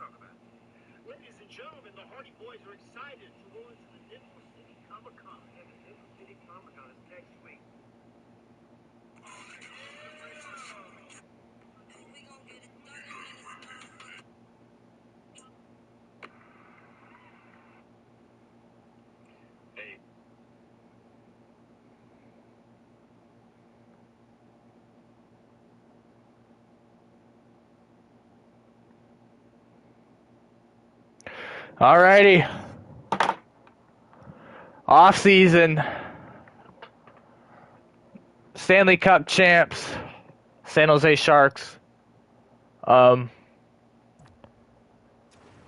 Ladies and gentlemen, the Hardy Boys are excited to roll into the Nickel City Comic Con. Yeah, the Nickel City Comic Con is next week. Alrighty. Off season. Stanley Cup champs. San Jose Sharks. I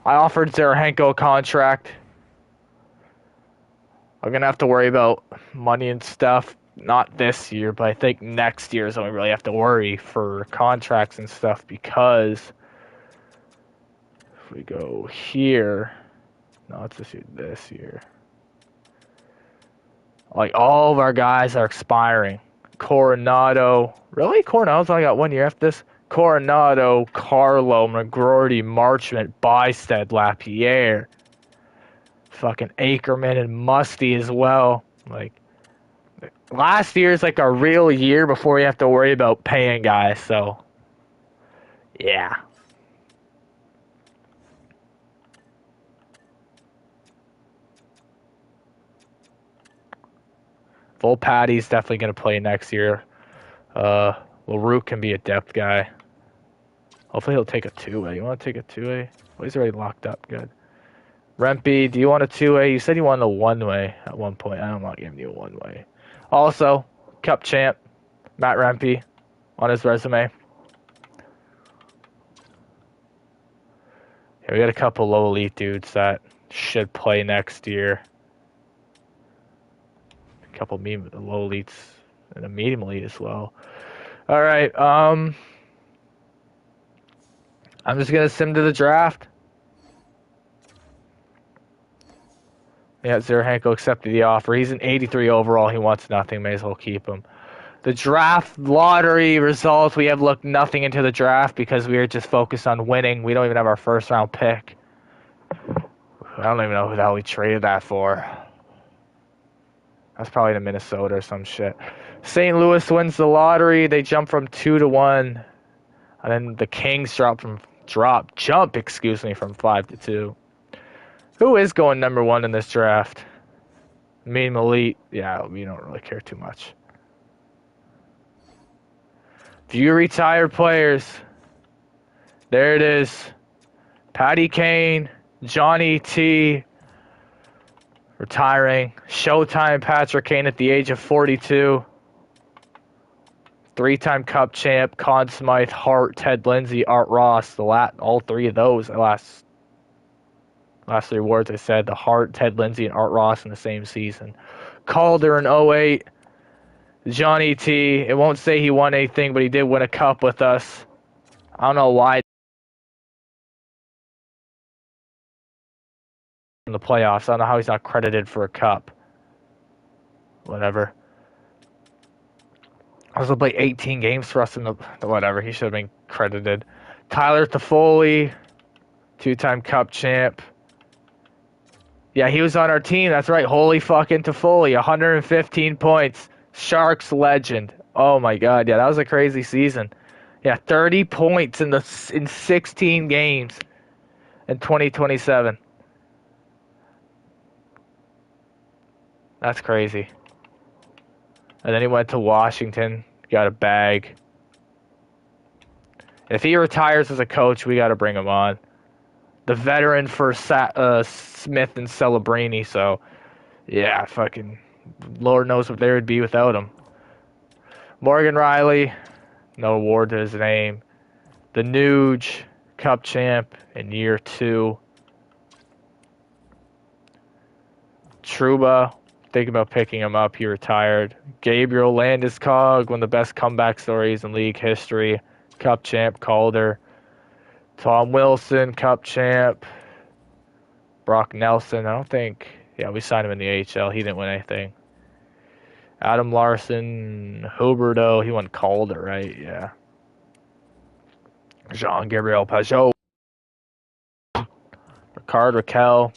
offered Zarahenko a contract. I'm going to have to worry about money and stuff. Not this year, but I think next year is when we really have to worry for contracts and stuff, because if we go here, no, it's this year. Like, all of our guys are expiring. Coronado. Really? Coronado's only got 1 year after this? Coronado, Carlo, McGroarty, Marchment, Bysted, Lapierre. Fucking Ackerman and Musty as well. Like, last year's like a real year before we have to worry about paying guys, so yeah. Volpatti's definitely going to play next year. LaRue can be a depth guy. Hopefully he'll take a two-way. You want to take a two-way? Well, he's already locked up. Good. Rempe, do you want a two-way? You said you wanted a one-way at one point. I'm not giving you a one-way. Also, Cup champ, Matt Rempe, on his resume. Yeah, we got a couple low elite dudes that should play next year. A couple low elites and a medium elite as well. All right. I'm just gonna sim to the draft. Yeah, Zarahenko accepted the offer. He's an 83 overall. He wants nothing. May as well keep him. The draft lottery results, we have looked nothing into the draft because we are just focused on winning. We don't even have our first round pick. I don't even know who the hell we traded that for. That's probably to Minnesota or some shit. St. Louis wins the lottery. They jump from 2-1. And then the Kings jump from 5 to 2. Who is going number 1 in this draft? Medium elite. Yeah, we don't really care too much. View retired players. There it is. Patty Kane, Johnny T, retiring. Showtime Patrick Kane at the age of 42. 3-time Cup champ, Conn Smythe, Hart, Ted Lindsay, Art Ross. All three of those last 3 awards I said. The Hart, Ted Lindsay, and Art Ross in the same season. Calder in 08. Johnny T. It won't say he won anything, but he did win a cup with us. I don't know why. In the playoffs, I don't know how he's not credited for a cup. Whatever. Also played 18 games for us in the whatever. He should have been credited. Tyler Toffoli, 2-time Cup champ. Yeah, he was on our team. That's right. Holy fucking Toffoli, 115 points. Sharks legend. Oh my god, yeah, that was a crazy season. Yeah, 30 points in 16 games in 2027. That's crazy. And then he went to Washington, got a bag. If he retires as a coach, we got to bring him on. The veteran for Smith and Celebrini, so yeah, fucking Lord knows what there would be without him. Morgan Riley, no award to his name. The Nuge, Cup champ in year 2. Trouba, thinking about picking him up. He retired. Gabriel Landeskog, one of the best comeback stories in league history. Cup champ, Calder. Tom Wilson, Cup champ. Brock Nelson, I don't think... Yeah, we signed him in the AHL. He didn't win anything. Adam Larson, Huberdeau, he won Calder, right? Yeah. Jean-Gabriel Pajot. Card Raquel.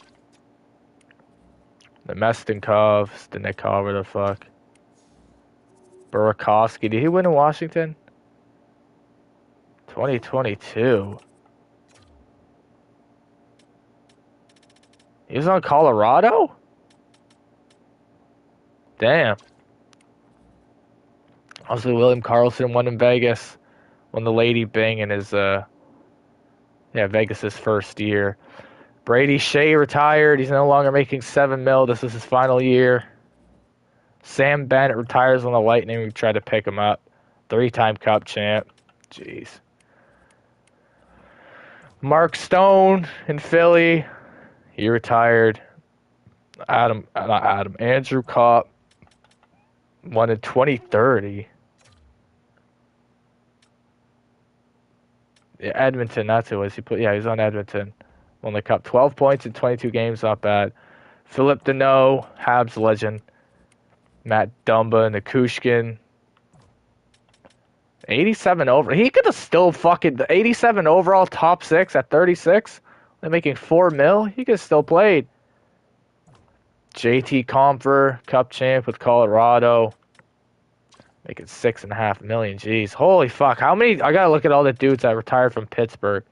The Mestenkov, Stanikov, whatever the fuck. Burakovsky. Did he win in Washington? 2022. He was on Colorado? Damn. Also, William Karlsson won in Vegas. Won the Lady Byng in his, Vegas' first year. Brady Shea retired. He's no longer making $7 million. This is his final year. Sam Bennett retires on the Lightning. We tried to pick him up. 3-time Cup champ. Jeez. Mark Stone in Philly. He retired. Andrew Kopp won in 2030. Yeah, Edmonton, that's who it was. He was on Edmonton. Won the Cup. 12 points in 22 games, not bad. Philip Deneau, Habs legend. Matt Dumba, Nikushkin. 87 over. He could have still fucking 87 overall, top 6 at 36. They're making $4 million. He could have still played. JT Compher, Cup champ with Colorado. Making $6.5 million. Jeez. Holy fuck. How many? I gotta look at all the dudes that retired from Pittsburgh.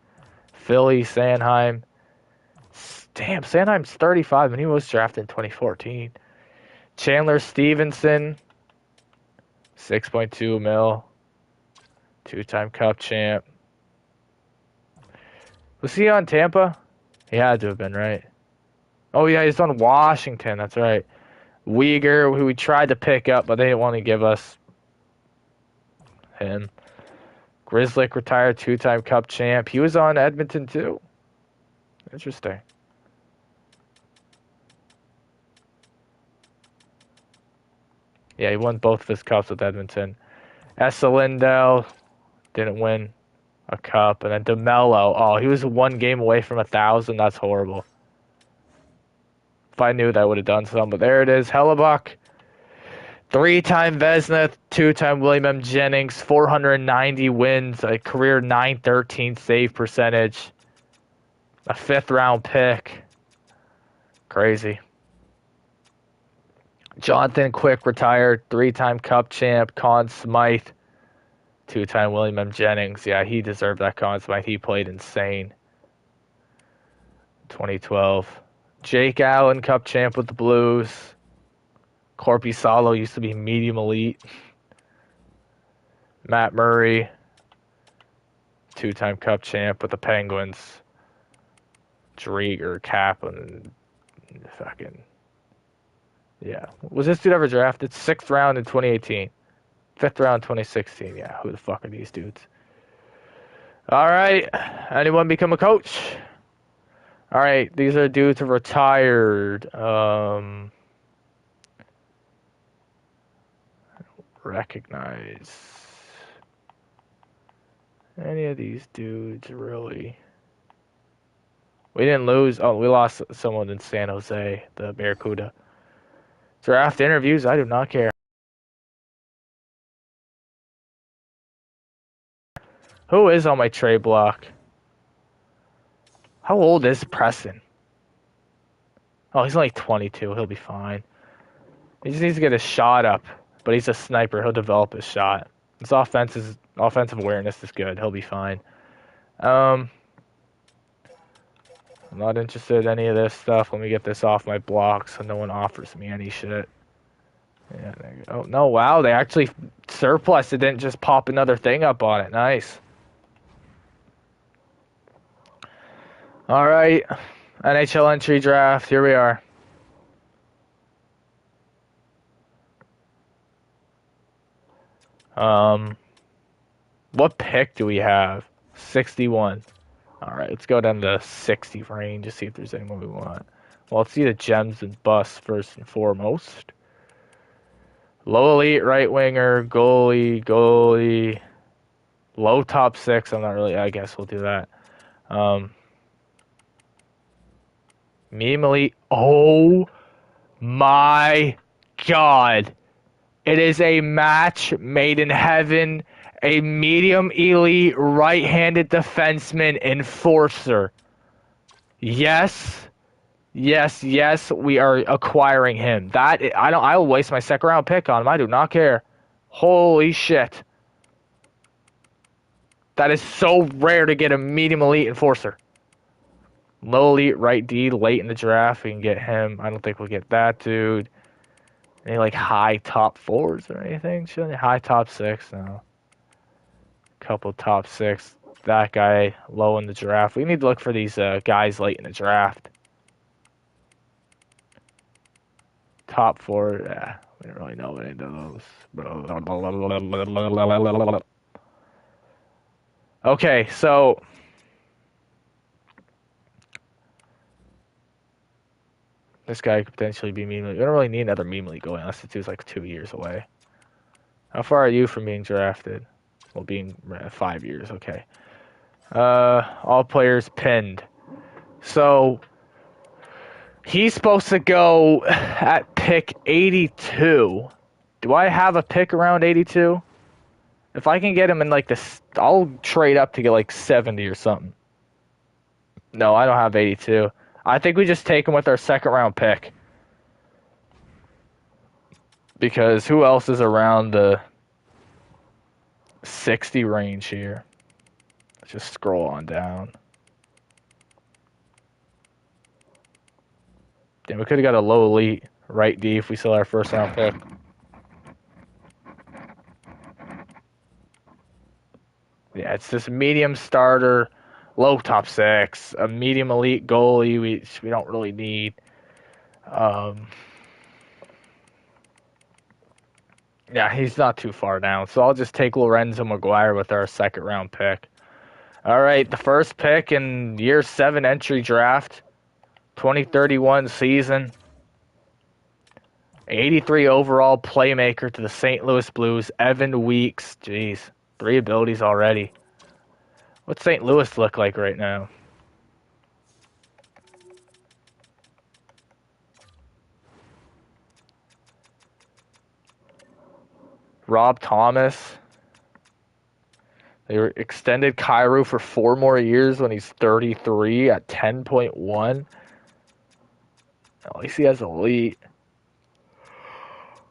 Philly, Sanheim. Damn, Sanheim's 35 and he was drafted in 2014. Chandler Stevenson. 6.2 mil. 2-time Cup champ. Was he on Tampa? He had to have been, right? Oh, yeah, he's on Washington. That's right. Uyghur, who we tried to pick up, but they didn't want to give us him. Grizzlick retired, 2-time Cup champ. He was on Edmonton, too. Interesting. Yeah, he won both of his Cups with Edmonton. Esa Lindell didn't win a Cup. And then DeMello, oh, he was 1 game away from 1,000. That's horrible. If I knew that, I would have done some. But there it is. Hellebuck. 3-time Vezina, 2-time William M. Jennings, 490 wins, a career .913 save percentage, a 5th-round pick. Crazy. Jonathan Quick retired, 3-time Cup champ. Conn Smythe, 2-time William M. Jennings. Yeah, he deserved that Conn Smythe. He played insane. 2012. Jake Allen, Cup champ with the Blues. Corpi Salo used to be medium elite. Matt Murray, 2-time Cup champ with the Penguins. Drieger, Kaplan, fucking... Yeah. Was this dude ever drafted? 6th round in 2018. 5th round 2016. Yeah, who the fuck are these dudes? Alright. Anyone become a coach? Alright, these are dudes who retired. I don't recognize any of these dudes, really. We didn't lose. Oh, we lost someone in San Jose, the Barracuda. Draft interviews, I do not care. Who is on my trade block? How old is Preston? Oh, he's only 22. He'll be fine. He just needs to get his shot up. But he's a sniper. He'll develop his shot. His offensive awareness is good. He'll be fine. I'm not interested in any of this stuff. Let me get this off my block so no one offers me any shit. Yeah, there you go. Oh, no, wow. They actually surplus. It didn't just pop another thing up on it. Nice. All right. NHL entry draft. Here we are. What pick do we have? 61. All right, let's go down to 60 range to see if there's anyone we want. Well, let's see the gems and busts first and foremost. Low elite right winger, goalie. Low top 6. I'm not really. I guess we'll do that. Medium elite. Oh my God! It is a match made in heaven. A medium elite right-handed defenseman enforcer. Yes. Yes, yes, we are acquiring him. I will waste my second round pick on him. I do not care. Holy shit. That is so rare to get a medium elite enforcer. Low elite right D late in the draft. We can get him. I don't think we'll get that dude. Any like high top fours or anything? High top six? No. Couple top six. That guy low in the draft. We need to look for these guys late in the draft. Top four. Yeah, we don't really know any of those. Okay, so this guy could potentially be meme league. We don't really need another meme league going unless it's like 2 years away. How far are you from being drafted? Well, being 5 years. Okay. All players pinned. So he's supposed to go at pick 82. Do I have a pick around 82? If I can get him in like this, I'll trade up to get like 70 or something. No, I don't have 82. I think we just take him with our second round pick. Because who else is around the 60 range here? Let's just scroll on down. Damn, we could have got a low elite right D if we sell our first round pick. Yeah, it's this medium starter, low top six, a medium elite goalie we don't really need. Yeah, he's not too far down, so I'll just take Lorenzo McGuire with our second round pick. All right, the first pick in year 7 entry draft, 2031 season. 83 overall playmaker to the St. Louis Blues, Evan Weeks. Jeez, 3 abilities already. What's St. Louis look like right now? Rob Thomas. They extended Kyrou for 4 more years when he's 33 at 10.1. At least he has elite.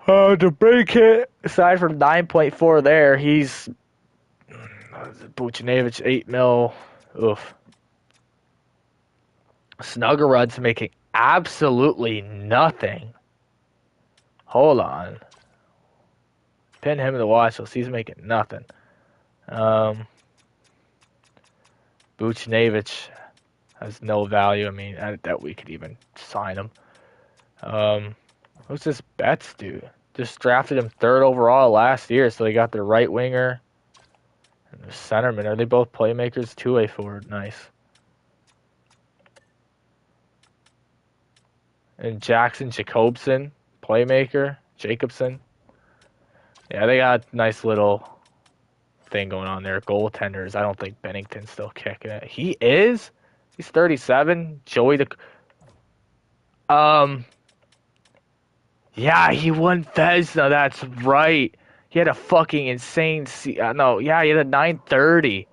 To break it, aside from 9.4 there, he's Buchnevich 8 mil. Oof. Snuggerud's making absolutely nothing. Hold on. Pin him in the watch list. He's making nothing. Buchnevich has no value. I mean, that we could even sign him. Who's this Betts dude? Just drafted him 3rd overall last year, so they got their right winger and their centerman. Are they both playmakers? 2-way forward. Nice. And Jackson Jacobson, playmaker. Jacobson. Yeah, they got nice little thing going on there. Goaltenders. I don't think Bennington's still kicking it. He is? He's 37. Joey the... Yeah, he won Vezina. That's right. He had a fucking insane... no, yeah, he had a 930.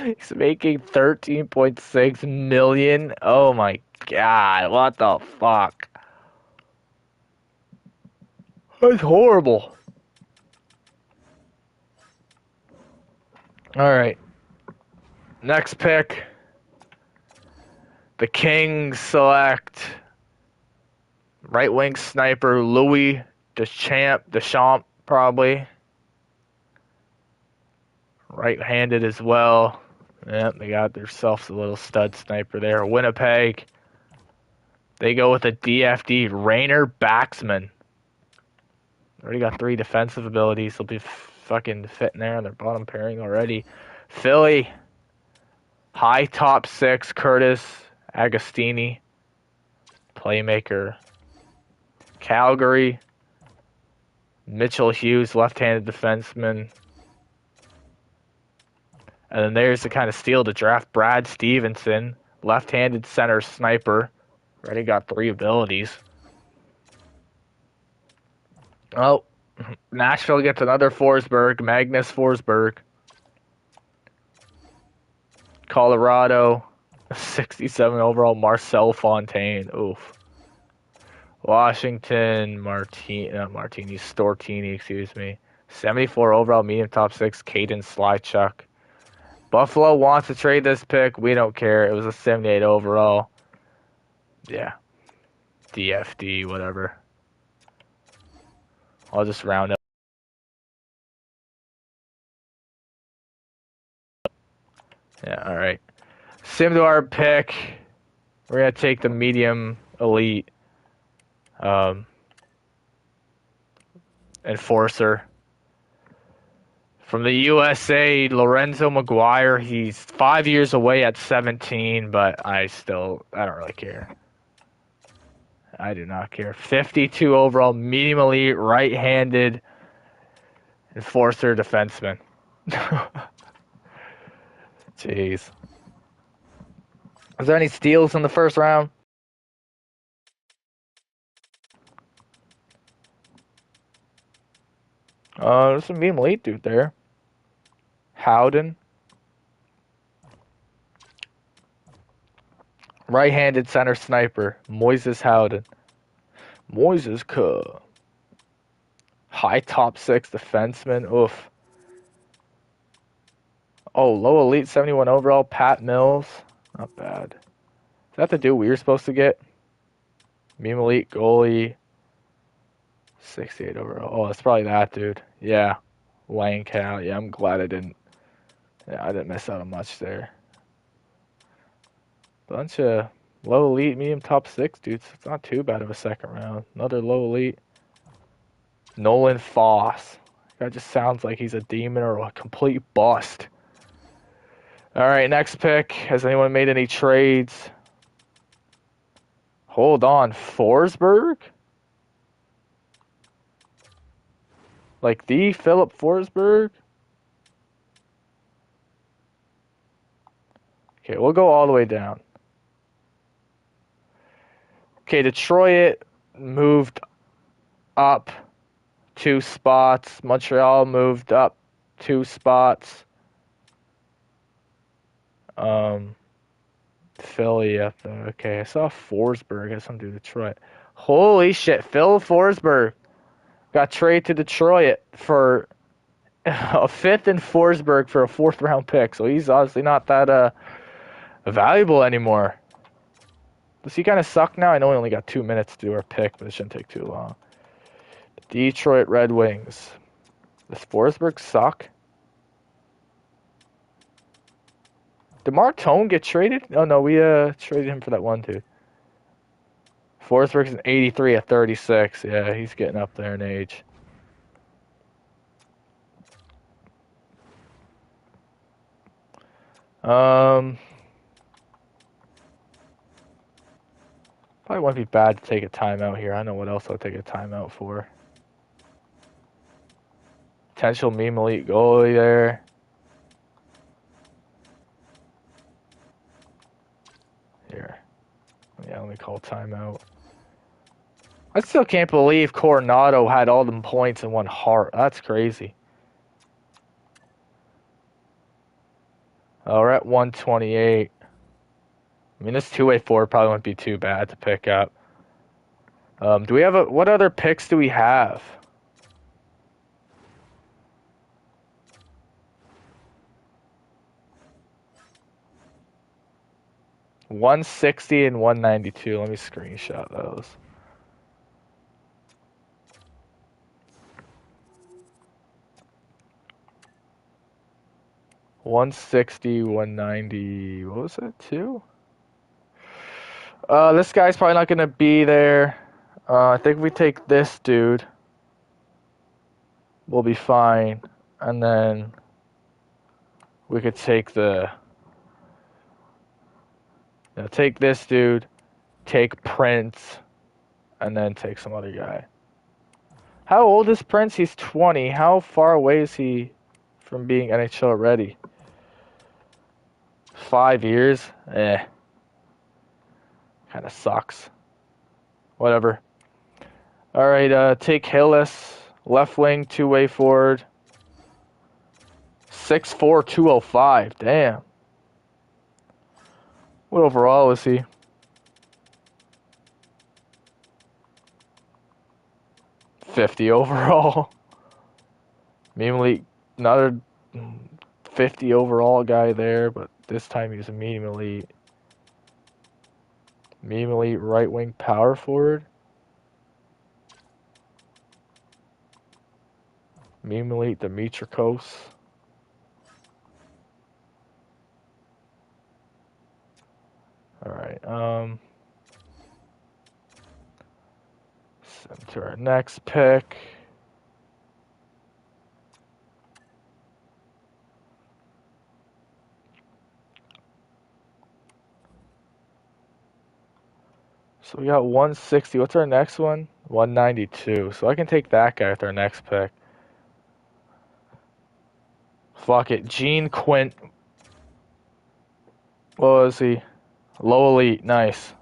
He's making 13.6 million. Oh my god, what the fuck? That's horrible. Alright. Next pick. The Kings select right wing sniper Louis Deschamps, probably. Right-handed as well. Yep, they got themselves a little stud sniper there. Winnipeg. They go with a DFD, Rainer Baxman. Already got 3 defensive abilities. They'll be fucking fitting there on their bottom pairing already. Philly. High top 6, Curtis Agostini. Playmaker. Calgary. Mitchell Hughes, left-handed defenseman. And then there's the kind of steal to draft Brad Stevenson, left-handed center sniper. Already got 3 abilities. Oh, Nashville gets another Forsberg, Magnus Forsberg. Colorado. 67 overall, Marcel Fontaine. Oof. Washington, Stortini, excuse me. 74 overall, medium top 6, Caden Slychuk. Buffalo wants to trade this pick. We don't care. It was a 78 overall. Yeah. DFD, whatever. I'll just round up. Yeah, alright. Sim to our pick. We're going to take the medium elite enforcer. From the USA, Lorenzo McGuire. He's 5 years away at 17, but I don't really care. I do not care. 52 overall, medium elite, right-handed enforcer defenseman. Jeez. Is there any steals in the first round? There's some medium elite dude there. Howden. Right-handed center sniper, Moises Howden. Moises Cuh. High top 6 defenseman. Oof. Oh, low elite 71 overall, Pat Mills. Not bad. Is that the dude we were supposed to get? Medium elite goalie. 68 overall. Oh, it's probably that dude. Yeah. Lane Cal. Yeah, I'm glad I didn't miss out on much there. Bunch of low elite, medium top 6 dudes. It's not too bad of a second round. Another low elite. Nolan Foss. That just sounds like he's a demon or a complete bust. Alright, next pick. Has anyone made any trades? Hold on. Forsberg? Like the Philip Forsberg? Okay, we'll go all the way down. Okay, Detroit moved up 2 spots. Montreal moved up 2 spots. Philly up there. Okay, I saw Forsberg. I guess I'm doing Detroit. Holy shit, Phil Forsberg got traded to Detroit for a 5th and Forsberg for a 4th round pick. So he's obviously not that valuable anymore. Does he kind of suck now? I know we only got 2 minutes to do our pick, but it shouldn't take too long. Detroit Red Wings. Does Forsberg suck? Did Martone get traded? Oh no, we traded him for that one dude. Forsberg's an 83 at 36. Yeah, he's getting up there in age. Probably wouldn't be bad to take a timeout here. I know what else I'll take a timeout for. Potential meme elite goalie there. Here. Yeah, let me call timeout. I still can't believe Coronado had all them points in one heart. That's crazy. Oh, we're at 128. I mean, this two-way forward probably wouldn't be too bad to pick up. Do we have what other picks do we have? $160 and $192. Let me screenshot those. $160, $190. What was that, two? This guy's probably not gonna be there. I think if we take this dude, we'll be fine. And then we could take take this dude, take Prince, and then take some other guy. How old is Prince? He's 20. How far away is he from being NHL ready? 5 years? Kind of sucks. Whatever. Alright, take Hillis. Left wing, two-way forward. 6'4", 205. Damn. What overall is he? $50 overall. Medium elite, another 50 overall guy there, but this time he's a medium elite. Medium elite right wing power forward. Medium elite Dimitrikos. Alright, send to our next pick. So we got 160. What's our next one? 192. So I can take that guy with our next pick. Fuck it. Gene Quint. What was he? Low elite. Nice.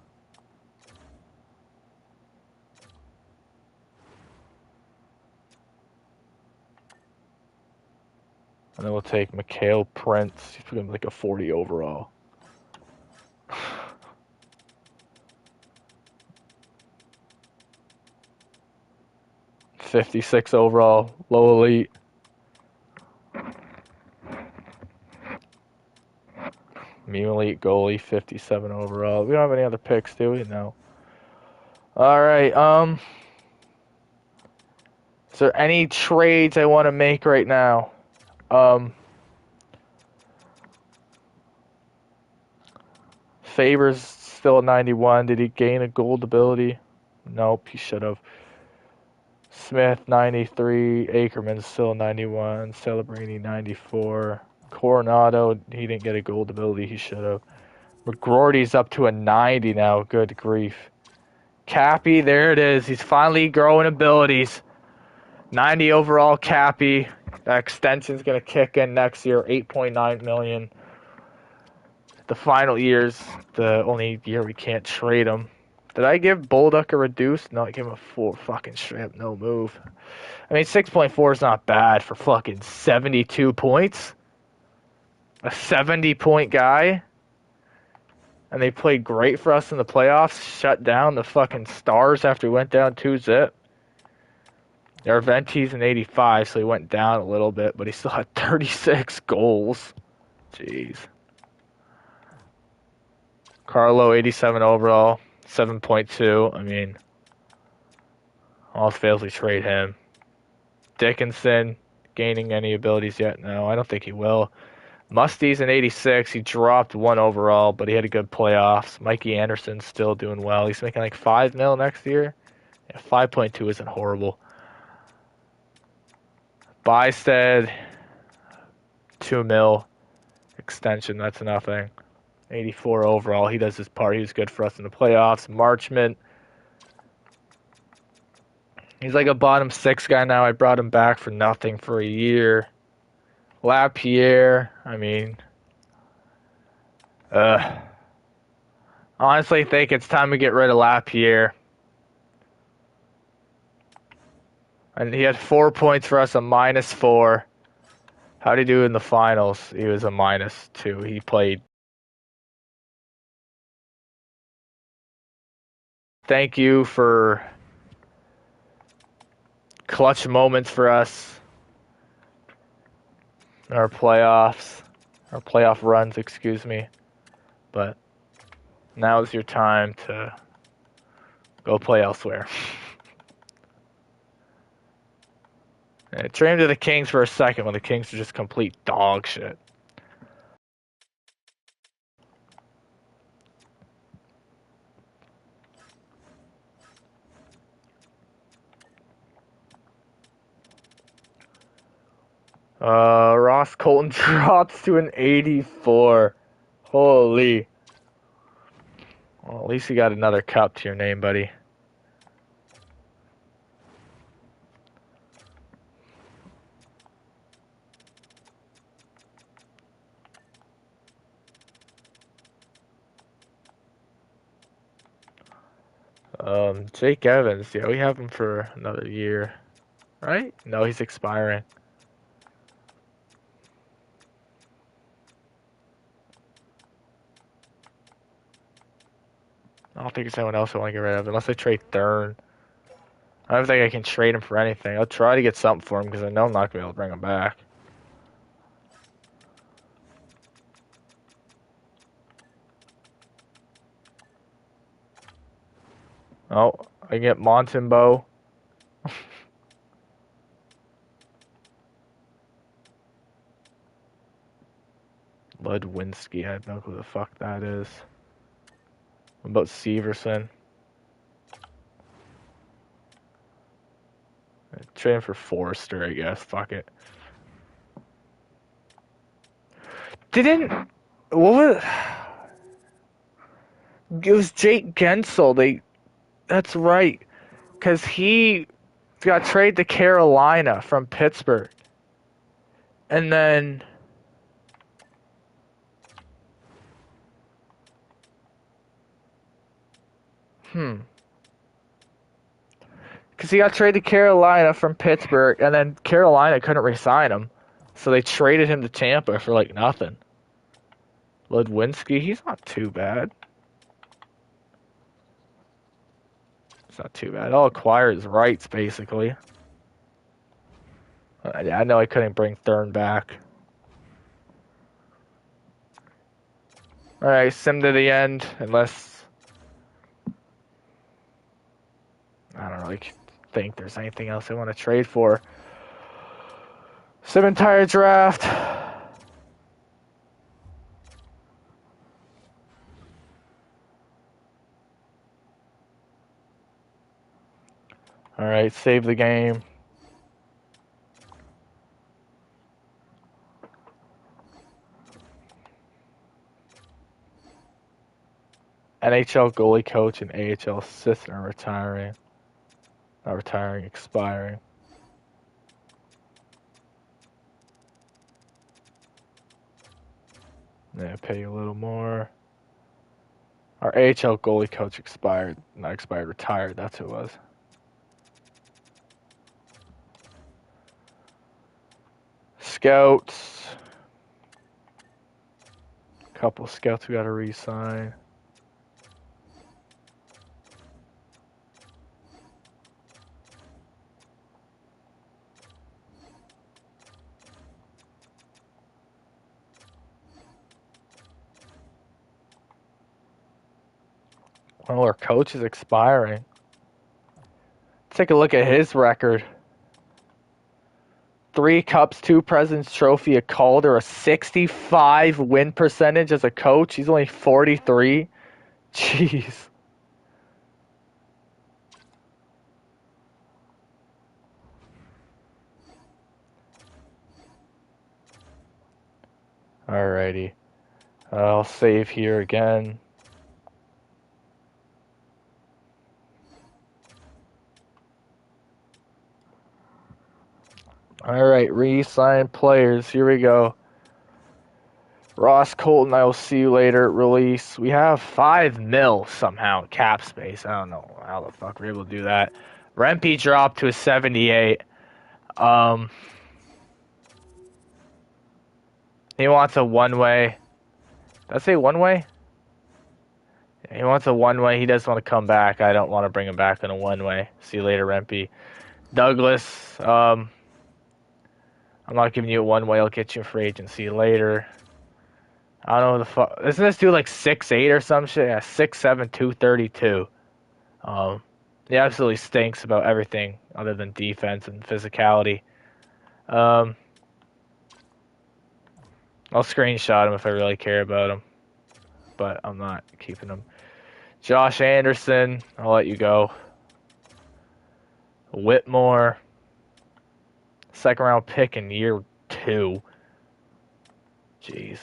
And then we'll take Mikhail Prince. He's gonna be like a 40 overall. 56 overall, low elite. Medium elite goalie, 57 overall. We don't have any other picks, do we? No. Alright, is there any trades I want to make right now? Faber's still at 91. Did he gain a gold ability? Nope, he should have. Smith, 93. Ackerman's still 91. Celebrini, 94. Coronado, he didn't get a gold ability. He should have. McGroarty's up to a 90 now. Good grief. Cappy, there it is. He's finally growing abilities. 90 overall Cappy. That extension's going to kick in next year. 8.9 million. The final year's the only year we can't trade him. Did I give Bolduc a reduced? No, I gave him a 4 fucking straight up no move. I mean, 6.4 is not bad for fucking 72 points. A 70-point guy. And they played great for us in the playoffs. Shut down the fucking Stars after we went down 2-0. Arventi's an 85, so he went down a little bit, but he still had 36 goals. Jeez. Carlo, 87 overall. 7.2. I mean, all fails we trade him. Dickinson, gaining any abilities yet? No, I don't think he will. Musty's an 86. He dropped 1 overall, but he had a good playoffs. Mikey Anderson's still doing well. He's making like 5 mil next year. Yeah, 5.2 isn't horrible. Bysted, 2 mil extension. That's nothing. 84 overall. He does his part. He was good for us in the playoffs. Marchment. He's like a bottom 6 guy now. I brought him back for nothing for a year. Lapierre. I mean, honestly think it's time to get rid of Lapierre. And he had 4 points for us, a -4. How did he do in the finals? He was a -2. He played. Thank you for clutch moments for us in our playoffs. Our playoff runs, excuse me. But now is your time to go play elsewhere. Trade him to the Kings for a second when the Kings are just complete dog shit. Ross Colton drops to an 84. Holy. Well, at least you got another cup to your name, buddy. Jake Evans, yeah, we have him for another year, right? No, he's expiring. I don't think there's anyone else I want to get rid of unless I trade Thurn. I don't think I can trade him for anything. I'll try to get something for him because I know I'm not going to be able to bring him back. Oh, I get Montembeau. Ludwinski, I have no clue who the fuck that is. What about Severson? Trade him for Forrester, I guess. Fuck it. What was... It was Jake Gensel. That's right. Because he got traded to Carolina from Pittsburgh. And then... Because he got traded to Carolina from Pittsburgh, and then Carolina couldn't re-sign him. So they traded him to Tampa for, like, nothing. Ludwinski, he's not too bad. It's not too bad. I'll acquire his rights, basically. I know I couldn't bring Thurn back. Alright, sim to the end, unless... I don't really think there's anything else I want to trade for. Sim entire draft. Alright, save the game. NHL goalie coach and AHL assistant are retiring. Not retiring, expiring. Yeah, pay you a little more. Our AHL goalie coach expired. Not expired, retired. That's who it was. Scouts. Couple scouts we got to re-sign. Well, our coach is expiring. Take a look at his record. 3 Cups, 2 President's Trophy, a Calder, a 65 win percentage as a coach. He's only 43. Jeez. Alrighty. I'll save here again. Alright, re-sign players. Here we go. Ross Colton, I will see you later. Release. We have 5 mil somehow cap space. I don't know how the fuck we're able to do that. Rempe dropped to a 78. He wants a one-way. Did I say one-way? He wants a one-way. He doesn't want to come back. I don't want to bring him back in a one-way. See you later, Rempe. Douglas, I'm not giving you a one-way. I'll get you a free agent. See you later. I don't know the fuck. Isn't this dude like 6'8" or some shit? Yeah, 6'7", 232. He absolutely stinks about everything other than defense and physicality. I'll screenshot him if I really care about him. But I'm not keeping him. Josh Anderson, I'll let you go. Whitmore. 2nd round pick in year 2. Jeez.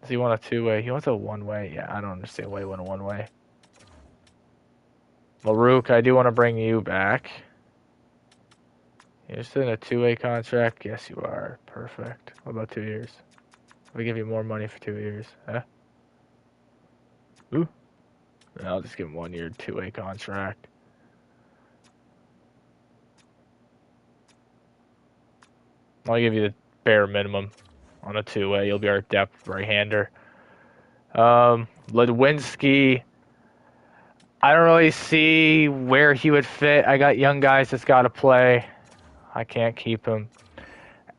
Does he want a 2-way? He wants a 1-way. Yeah, I don't understand why he went a 1-way. Marouk, I do want to bring you back. You're still in a 2-way contract? Yes, you are. Perfect. What about 2 years? I'll give you more money for 2 years. Huh? Ooh. I'll just give him 1 year, 2-way contract. I'll give you the bare minimum. on a two-way. You'll be our depth right-hander. Lewinsky, I don't really see where he would fit. I got young guys that's got to play. I can't keep him.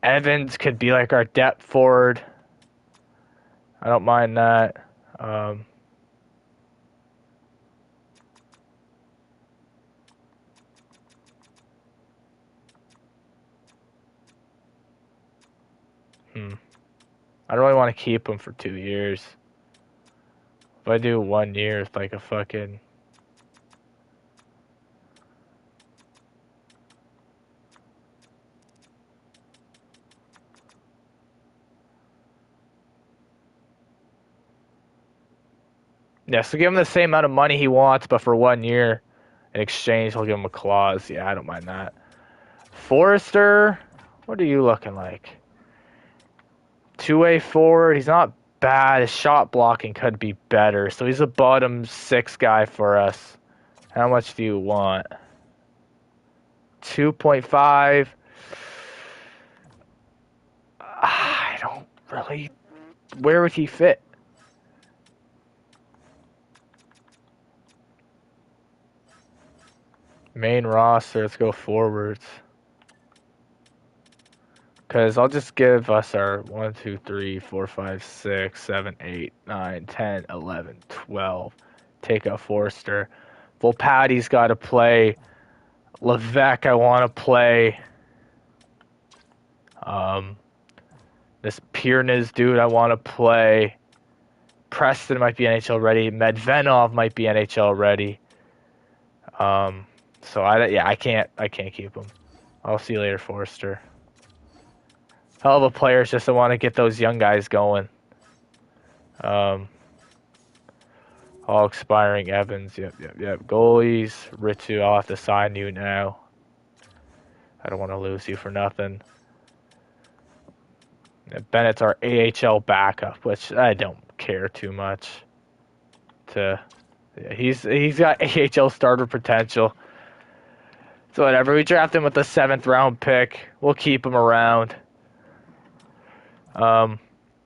Evans could be like our depth forward. I don't mind that. I don't really want to keep him for 2 years. If I do 1 year, it's like a fucking... Yeah, so give him the same amount of money he wants, but for 1 year. In exchange, he'll give him a clause. Yeah, I don't mind that. Forrester, what are you looking like? Two-way forward, he's not bad. His shot blocking could be better. So he's a bottom 6 guy for us. How much do you want? 2.5. I don't really... Where would he fit? Main roster, let's go forwards. Because I'll just give us our 1, 2, 3, 4, 5, 6, 7, 8, 9, 10, 11, 12. Take out Forster. Volpatti's got to play. Levesque, I want to play. This Piernes dude, I want to play. Preston might be NHL ready. Medvenov might be NHL ready. So I can't keep him. I'll see you later, Forster. Hell of a players just want to get those young guys going. All expiring Evans. Yep. Goalies. Ritsu, I'll have to sign you now. I don't want to lose you for nothing. Bennett's our AHL backup, which I don't care too much. He's got AHL starter potential. So whatever. We draft him with the 7th round pick. We'll keep him around.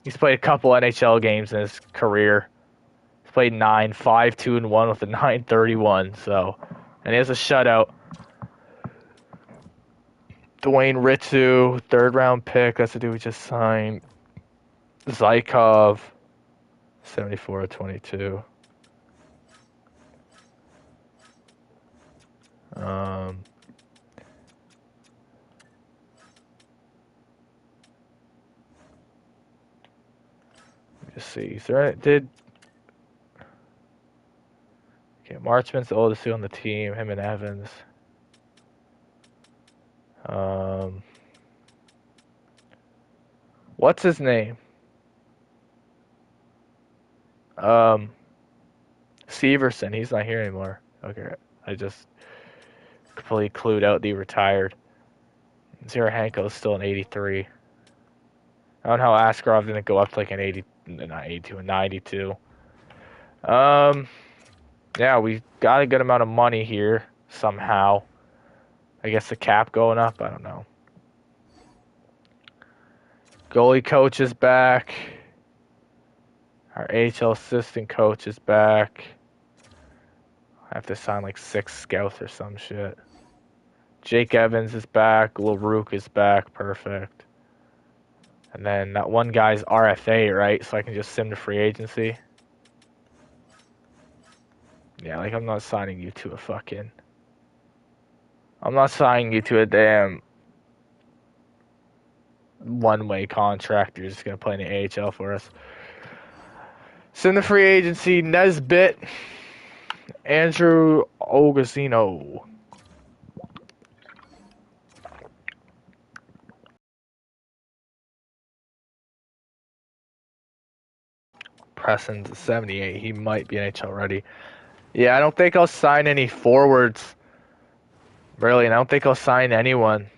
He's played a couple NHL games in his career. He's played 9, 5, 2, and 1 with a 9.31. So, and he has a shutout. Dwayne Ritsu, 3rd round pick. That's the dude we just signed. Zykov, 74 of 22. Just see. Okay, Marchman's the oldest dude on the team. Him and Evans. What's his name? Severson. He's not here anymore. Okay, I just completely clued out that he retired. Zerahenko's still an 83. I don't know how Askarov didn't go up to like an 80, not 82, a 92. Yeah, we got a good amount of money here somehow. I guess the cap going up. I don't know. Goalie coach is back. Our AHL assistant coach is back. I have to sign like 6 scouts or some shit. Jake Evans is back. LaRuque is back. Perfect. And then that one guy's RFA, right? So I can just sim to free agency. Yeah, like I'm not signing you to a fucking... I'm not signing you to a damn one-way contract. You're just going to play in the AHL for us. Sim to free agency, Nesbitt, Andrew Ogosino. Preston's 78. He might be NHL ready. Yeah, I don't think I'll sign any forwards. Really, and I don't think I'll sign anyone.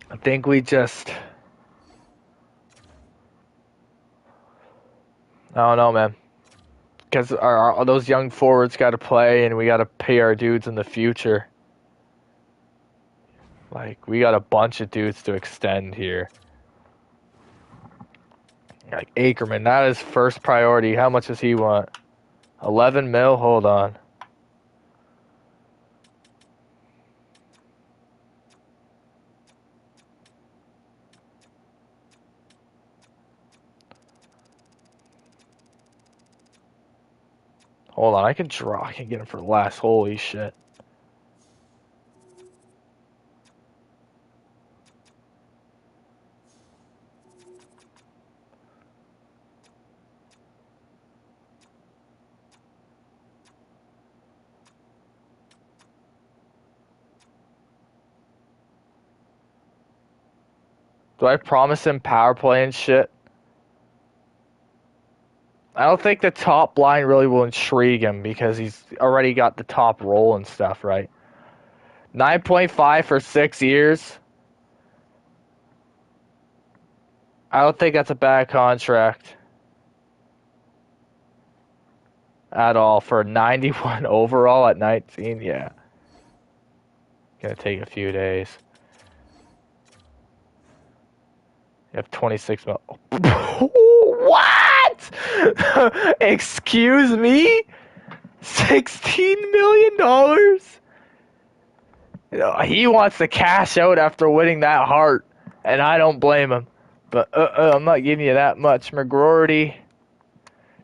I think we just... I don't know, man. Because those young forwards got to play, and we got to pay our dudes in the future. Like, we got a bunch of dudes to extend here. Like, Ackerman, that is first priority. How much does he want? 11 mil? Hold on. Hold on, I can get him for less. Holy shit. Do I promise him power play and shit? I don't think the top line really will intrigue him because he's already got the top role and stuff, right? 9.5 for 6 years. I don't think that's a bad contract at all for 91 overall at 19. Yeah. Gonna take a few days. You have 26 mil. What? Excuse me? $16 million? You know, he wants to cash out after winning that Hart, and I don't blame him. But I'm not giving you that much. McGroarty,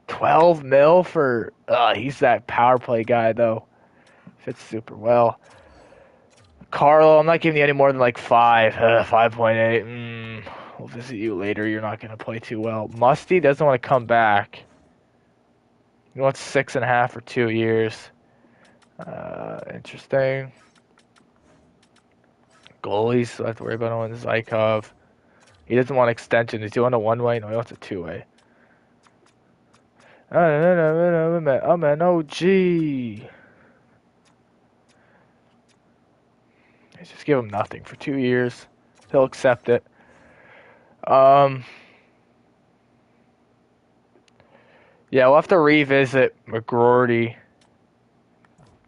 12 mil for. He's that power play guy though. Fits super well. Carlo, I'm not giving you any more than like 5.8. We'll visit you later. You're not gonna play too well. Musty doesn't want to come back. He wants 6.5 for 2 years. Interesting. Goalies, so I have to worry about on Zykov. He doesn't want extension. Does he want a one-way? No, he wants a two-way. I'm an OG. Just give him nothing for 2 years. He'll accept it. Yeah, we'll have to revisit McGroarty,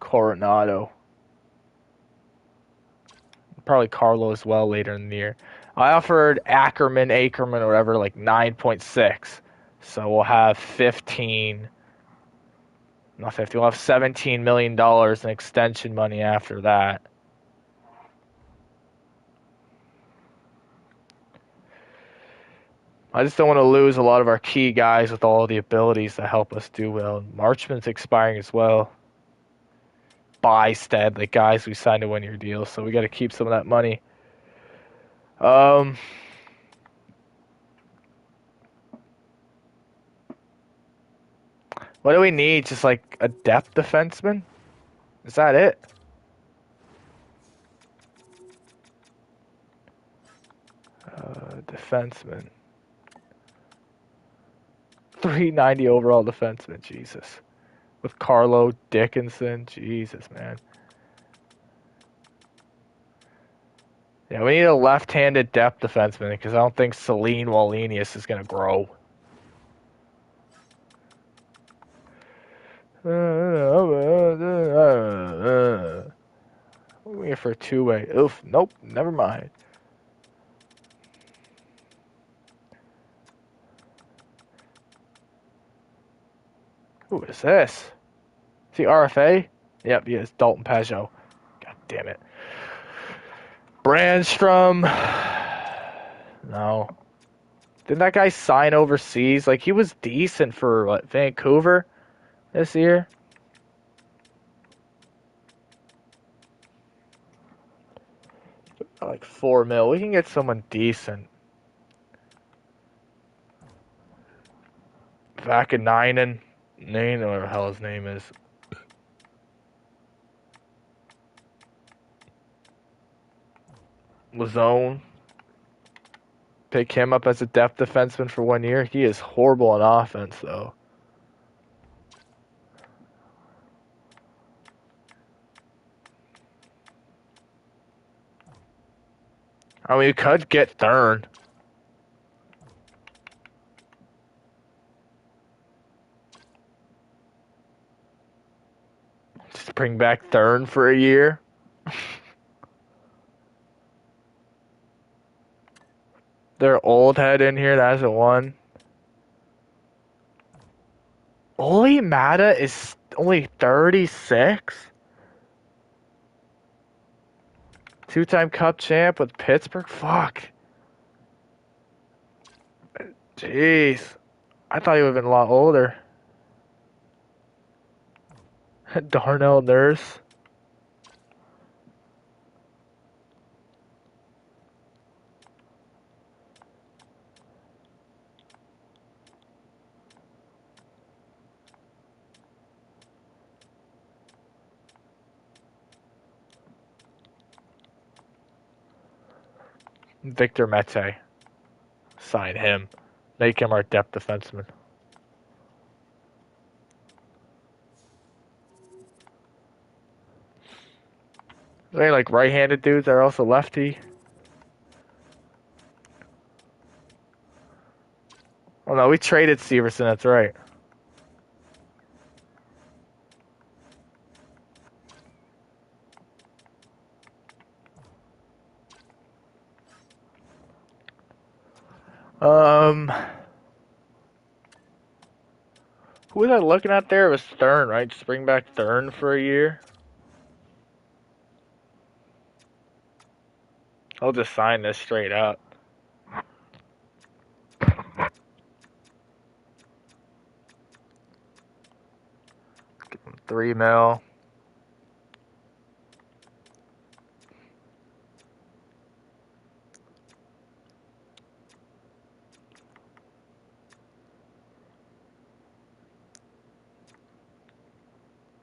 Coronado. Probably Carlo as well later in the year. I offered Ackerman, or whatever, like 9.6. So we'll have 15. Not 50. We'll have $17 million in extension money after that. I just don't want to lose a lot of our key guys with all the abilities to help us do well. Marchman's expiring as well. Bystad, the guys we signed to 1-year deals, so we got to keep some of that money. What do we need? Just like a depth defenseman? Is that it? Defenseman. 390 overall defenseman, Jesus. With Carlo Dickinson, Jesus, man. Yeah, we need a left-handed depth defenseman because I don't think Celine Wallenius is going to grow. We're here for a two-way. Oof, nope, never mind. Who is this? Is he RFA? Yep, he is. Dalton Pajot. God damn it. Brandstrom. No. Didn't that guy sign overseas? Like, he was decent for, what, Vancouver this year? Like 4 mil. We can get someone decent. Vakanainen. Name, whatever the hell his name is. Lazone. Pick him up as a depth defenseman for 1 year. He is horrible on offense, though. I mean, we could get Thurn. bring back Thurn for a year. Their old head in here that hasn't won. Oli Mata is only 36? Two-time Cup champ with Pittsburgh? Fuck. Jeez. I thought he would have been a lot older. Darnell Nurse. Victor Mete. Sign him. Make him our depth defenseman. Are they like right-handed dudes that are also lefty? Oh no, we traded Severson, that's right. Who was I looking at there? It was Thurn, right? Just bring back Thurn for a year. I'll just sign this straight up. Give him $3 million.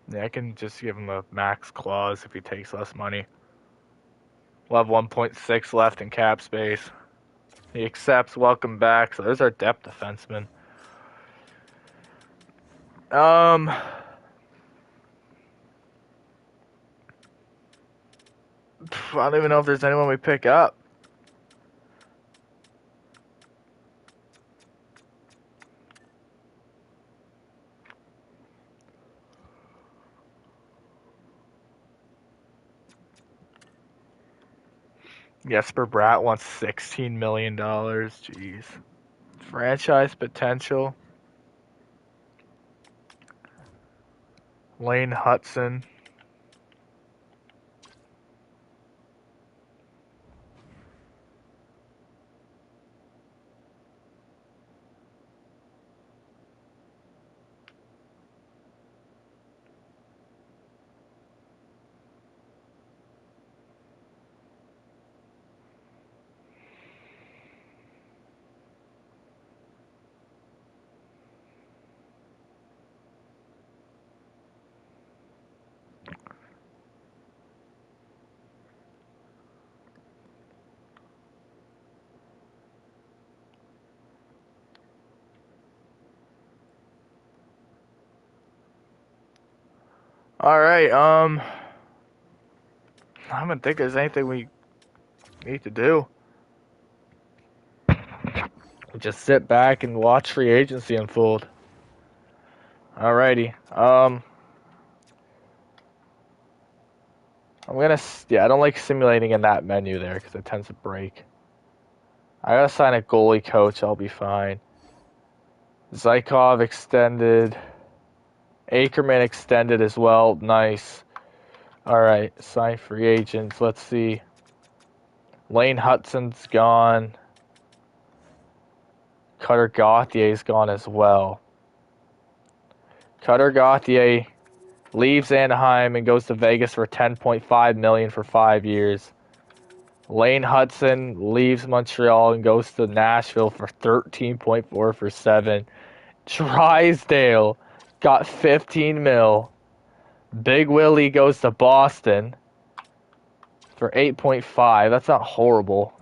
Yeah, I can just give him a max clause if he takes less money. We'll have 1.6 left in cap space. He accepts, welcome back. So there's our depth defenseman. I don't even know if there's anyone we pick up. Jesper Bratt wants $16 million. Jeez. Franchise potential. Lane Hudson. Alright, I don't think there's anything we need to do. Just sit back and watch free agency unfold. Alrighty. I don't like simulating in that menu there because it tends to break. I gotta sign a goalie coach, I'll be fine. Zykov extended. Ackerman extended as well, nice. Alright, sign free agents, let's see. Lane Hudson's gone. Cutter Gauthier's gone as well. Cutter Gauthier leaves Anaheim and goes to Vegas for $10.5 million for 5 years. Lane Hudson leaves Montreal and goes to Nashville for $13.4 for 7. Drysdale got $15 million. Big Willie goes to Boston for $8.5. That's not horrible.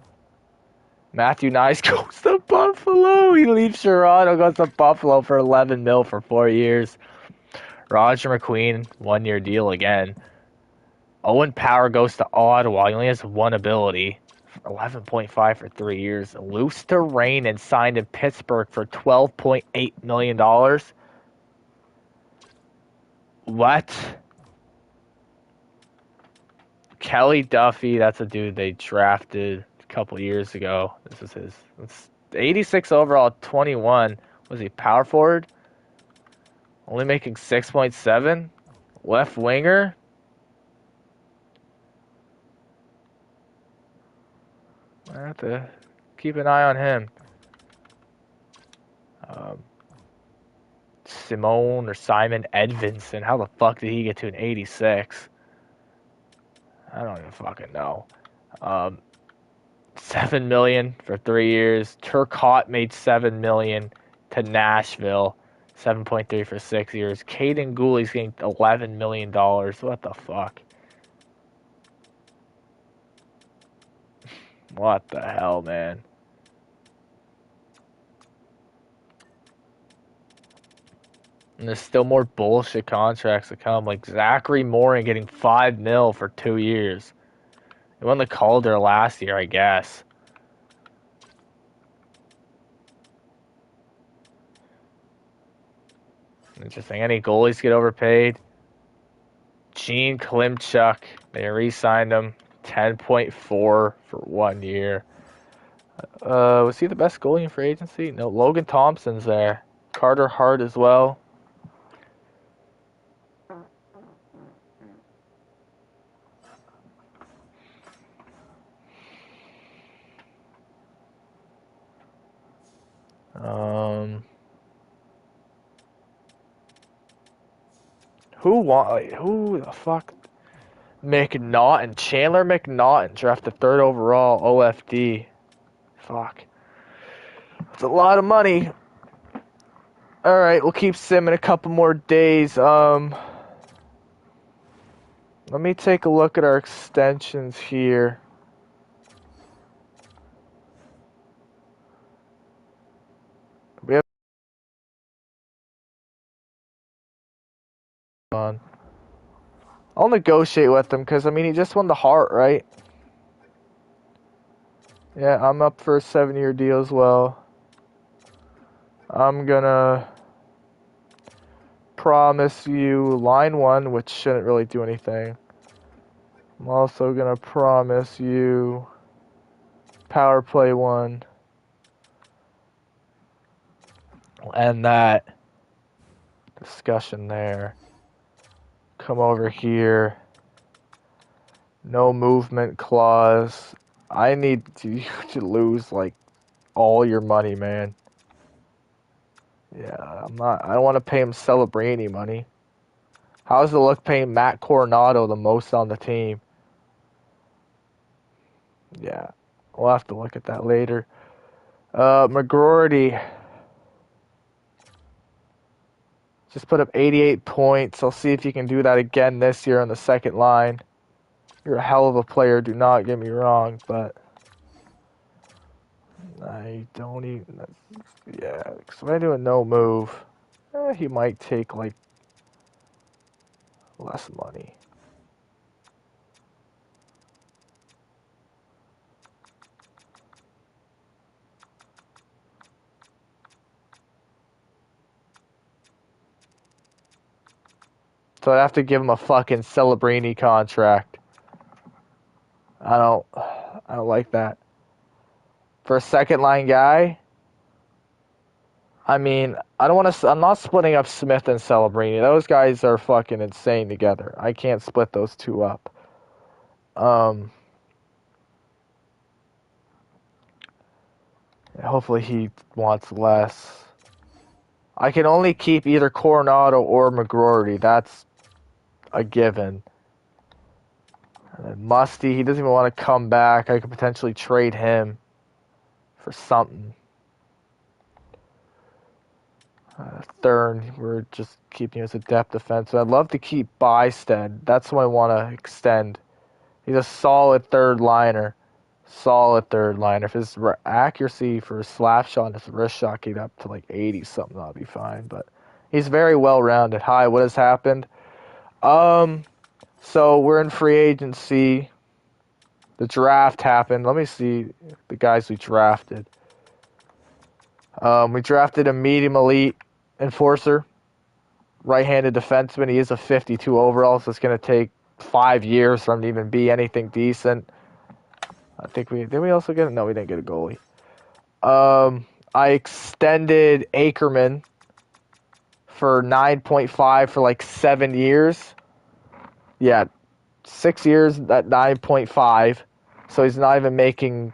Matthew Nice goes to Buffalo. He leaves Toronto, goes to Buffalo for $11 million for 4 years. Roger McQueen, 1-year deal again. Owen Power goes to Ottawa. He only has one ability. $11.5 for 3 years. Luce Rainen signed in Pittsburgh for $12.8 million. What? Kelly Duffy, that's a dude they drafted a couple years ago. This is his. It's 86 overall, 21. Was he power forward? Only making 6.7. Left winger. I have to keep an eye on him. Simone or Simon Edvinson. How the fuck did he get to an 86? I don't even fucking know. 7 million for 3 years. Turcotte made 7 million to Nashville. 7.3 for 6 years. Caden Gooley's getting $11 million. What the fuck? What the hell, man? And there's still more bullshit contracts to come, like Zachary Morin getting 5 mil for 2 years. He won the Calder last year, I guess. Interesting. Any goalies get overpaid? Gene Klimchuk, they re-signed him, 10.4 for 1 year. Was he the best goalie in free agency? No, Logan Thompson's there. Carter Hart as well. Who the fuck? McNaughton, Chandler McNaughton, drafted 3rd overall, OFD. Fuck. That's a lot of money. Alright, we'll keep simming a couple more days. Let me take a look at our extensions here. We have on. I'll negotiate with him because, I mean, he just won the Hart, right? Yeah, I'm up for a 7-year deal as well. I'm gonna promise you line 1, which shouldn't really do anything. I'm also gonna promise you power play 1. And that discussion there. Come over here. No movement clause. I need you to lose like all your money, man. Yeah, I don't want to pay him Celebrini money. How does it look paying Matt Coronado the most on the team? Yeah, we'll have to look at that later. McGroarty just put up 88 points. I'll see if you can do that again this year on the second line. You're a hell of a player, do not get me wrong, but I don't even... Yeah, because when I do a no move, he might take, like, less money. So I'd have to give him a fucking Celebrini contract. I don't like that. For a second line guy, I mean, I'm not splitting up Smith and Celebrini. Those guys are fucking insane together. I can't split those two up. Hopefully he wants less. I can only keep either Coronado or McGroarty. That's a given. And then Musty, he doesn't even want to come back. I could potentially trade him for something. Thurn, we're just keeping him as a depth defense. I'd love to keep Bysted. That's who I want to extend. He's a solid third liner. If his accuracy for his slap shot and his wrist shot get up to like 80 something, that'll be fine. But he's very well rounded. Hi, what has happened? So we're in free agency. The draft happened. Let me see the guys we drafted. We drafted a medium elite enforcer, right-handed defenseman. He is a 52 overall, so it's going to take 5 years for him to even be anything decent. I think we also get it? No, we didn't get a goalie. I extended Ackerman for 9.5 for like 7 years. Yeah, 6 years at 9.5. So he's not even making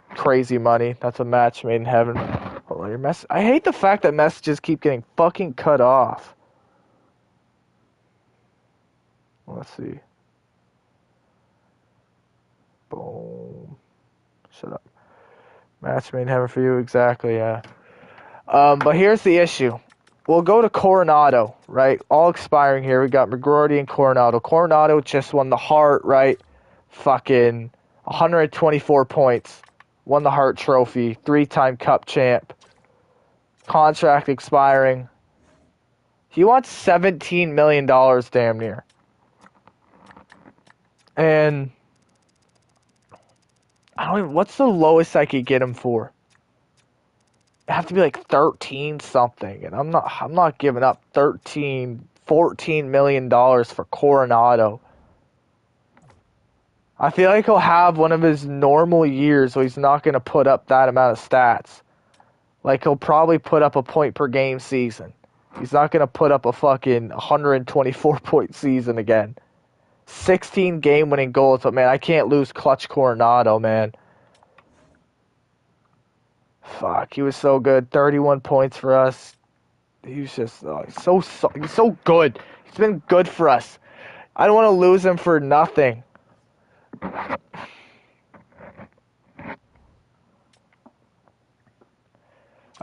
crazy money. That's a match made in heaven. Hold on, your I hate the fact that messages keep getting fucking cut off. Let's see. Boom. Shut up. Match made in heaven for you, exactly, yeah. But here's the issue. We'll go to Coronado, right? All expiring here. We got McGroarty and Coronado. Coronado just won the Hart, right? Fucking 124 points. Won the Hart Trophy. 3-time Cup champ. Contract expiring. He wants $17 million damn near. And I don't even, what's the lowest I could get him for? It'd have to be like 13 something, and I'm not giving up 13, 14 million dollars for Coronado. I feel like he'll have one of his normal years where he's not going to put up that amount of stats. Like, he'll probably put up a point per game season. He's not going to put up a fucking 124 point season again. 16 game winning goals, but man, I can't lose Clutch Coronado, man. Fuck, he was so good. 31 points for us. He was just he's so good. He's been good for us. I don't want to lose him for nothing. I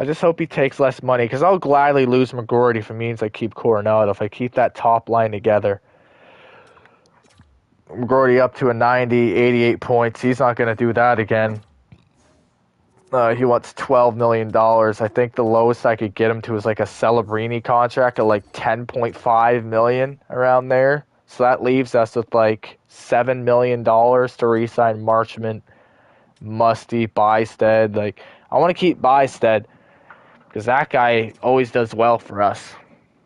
just hope he takes less money, because I'll gladly lose McGroarty if it means I keep Coronado. If I keep that top line together. McGroarty up to a 90, 88 points. He's not going to do that again. He wants $12 million. I think the lowest I could get him to is like a Celebrini contract of like $10.5 million around there. So that leaves us with like $7 million to re-sign Marchment, Musty, Bysted. Like, I want to keep Bysted because that guy always does well for us.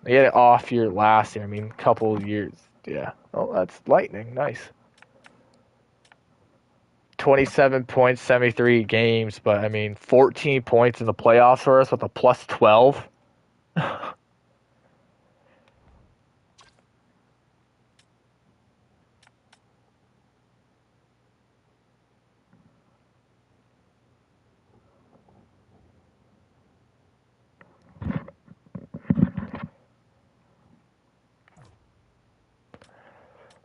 He had an off year last year. I mean, a couple of years. Yeah. Oh, that's lightning. Nice. 27 points, 73 games, but I mean, 14 points in the playoffs for us with a plus 12.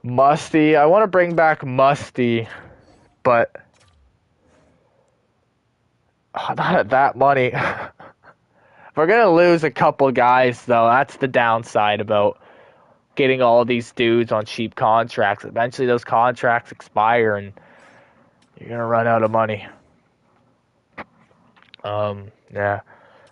Musty, I want to bring back Musty, but not at that money. We're going to lose a couple guys, though. That's the downside about getting all these dudes on cheap contracts. Eventually, those contracts expire, and you're going to run out of money. Yeah.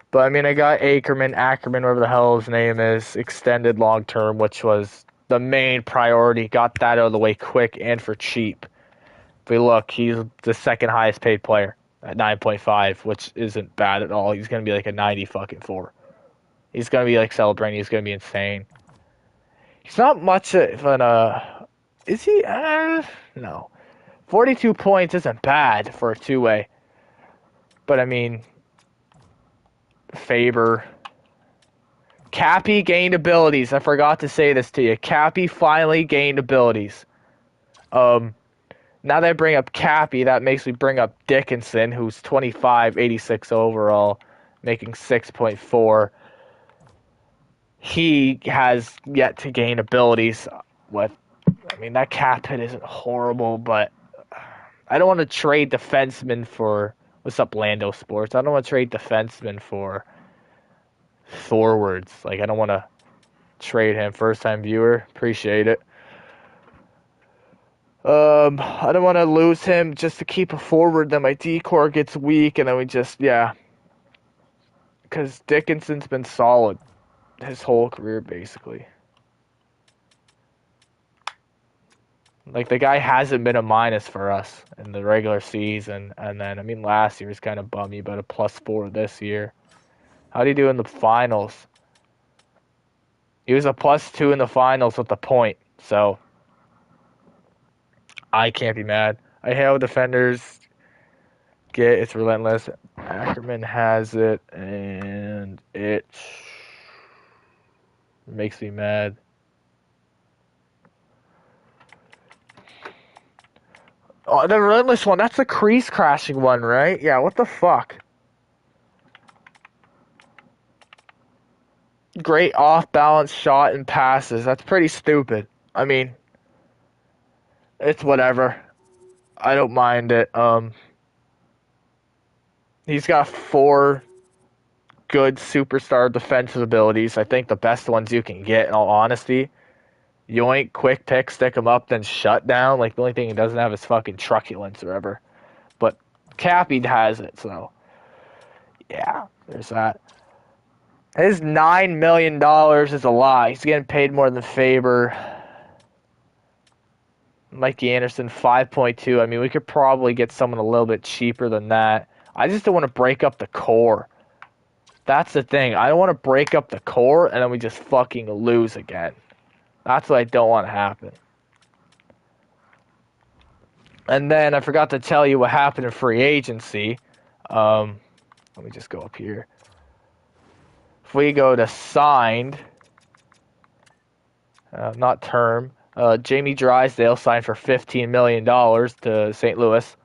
But, I mean, I got Ackerman, whatever the hell his name is, extended long-term, which was the main priority. Got that out of the way quick and for cheap. If we look, he's the second highest paid player at 9.5, which isn't bad at all. He's going to be like a 90 fucking 4. He's going to be like celebrating. He's going to be insane. He's not much of an, is he? No. 42 points isn't bad for a two-way. But, I mean, Faber. Cappy gained abilities. I forgot to say this to you. Cappy finally gained abilities. Now that I bring up Cappy, that makes me bring up Dickinson, who's 25, 86 overall, making 6.4. He has yet to gain abilities with, I mean, that cap hit isn't horrible, but I don't want to trade defensemen for, what's up, Lando Sports? I don't want to trade defensemen for forwards. Like, I don't want to trade him. First time viewer, appreciate it. I don't want to lose him just to keep a forward. Then my D-core gets weak, and then we just, yeah. Because Dickinson's been solid his whole career, basically. Like, the guy hasn't been a minus for us in the regular season. And then, I mean, last year was kind of bummy, but a +4 this year. How'd he do in the finals? He was a +2 in the finals with the point, so I can't be mad. I hate how defenders get. It's relentless. Ackerman has it, and it makes me mad. Oh, the relentless one. That's the crease crashing one, right? Yeah, what the fuck? Great off-balance shot and passes. That's pretty stupid. I mean, it's whatever. I don't mind it. He's got 4 good superstar defensive abilities. I think the best ones you can get, in all honesty. Yoink, quick pick, stick him up, then shut down. Like, the only thing he doesn't have is fucking truculence or whatever. But Cappy has it, so yeah, there's that. His $9 million is a lie. He's getting paid more than Faber. Mikey Anderson, 5.2. I mean, we could probably get someone a little bit cheaper than that. I just don't want to break up the core. That's the thing. I don't want to break up the core and then we just fucking lose again. That's what I don't want to happen. And then I forgot to tell you what happened in free agency. Let me just go up here. If we go to signed, not term, Jamie Drysdale signed for $15 million to St. Louis.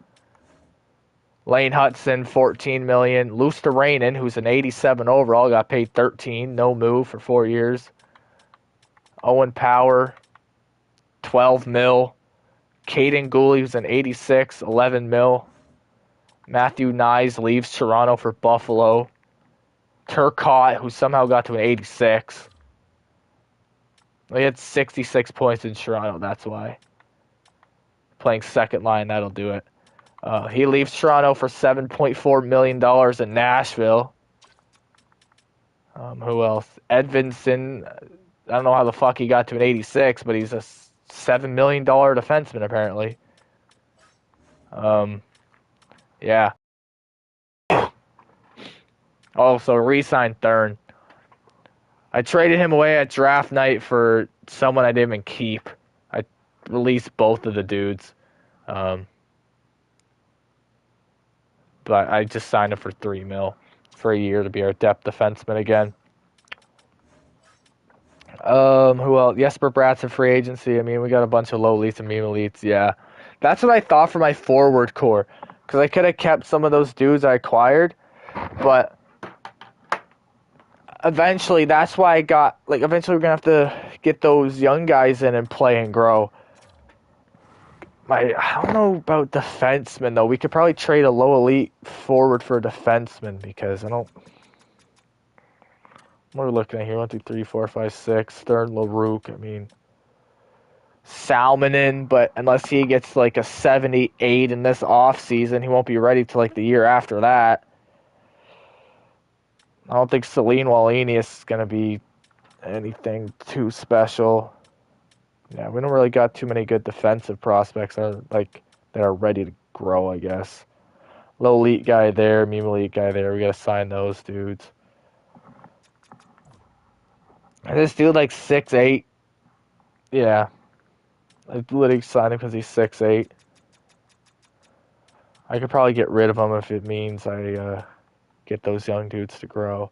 Lane Hudson, $14 million. Luosterainen, who's an 87 overall, got paid $13. No move for 4 years. Owen Power, $12 million. Caden Gooley, who's an 86, $11 million. Matthew Nyes leaves Toronto for Buffalo. Turcotte, who somehow got to an 86. He had 66 points in Toronto, that's why. Playing second line, that'll do it. He leaves Toronto for $7.4 million in Nashville. Who else? Edvinson. I don't know how the fuck he got to an 86, but he's a $7 million defenseman, apparently. Yeah. Also, re-signed Thurn. I traded him away at draft night for someone I didn't even keep. I released both of the dudes. But I just signed him for $3 million for a year to be our depth defenseman again. Who else? Jesper Bratt's free agency. I mean, we got a bunch of low elites and medium elites. Yeah, that's what I thought for my forward core, because I could have kept some of those dudes I acquired, but eventually that's why I got, like, eventually we're gonna have to get those young guys in and play and grow. I don't know about defensemen, though. We could probably trade a low elite forward for a defenseman, because I don't... What are we looking at here? 1, 2, 3, 4, 5, 6. Third, LaRouque. I mean, Salmonen, but unless he gets like a 78 in this offseason, he won't be ready till like the year after that. I don't think Celine Wallenius is going to be anything too special. Yeah, we don't really got too many good defensive prospects that are ready to grow, I guess. Low elite guy there, medium elite guy there. We got to sign those dudes. And this dude like 6'8". Yeah. I literally signed him because he's 6'8". I could probably get rid of him if it means I get those young dudes to grow.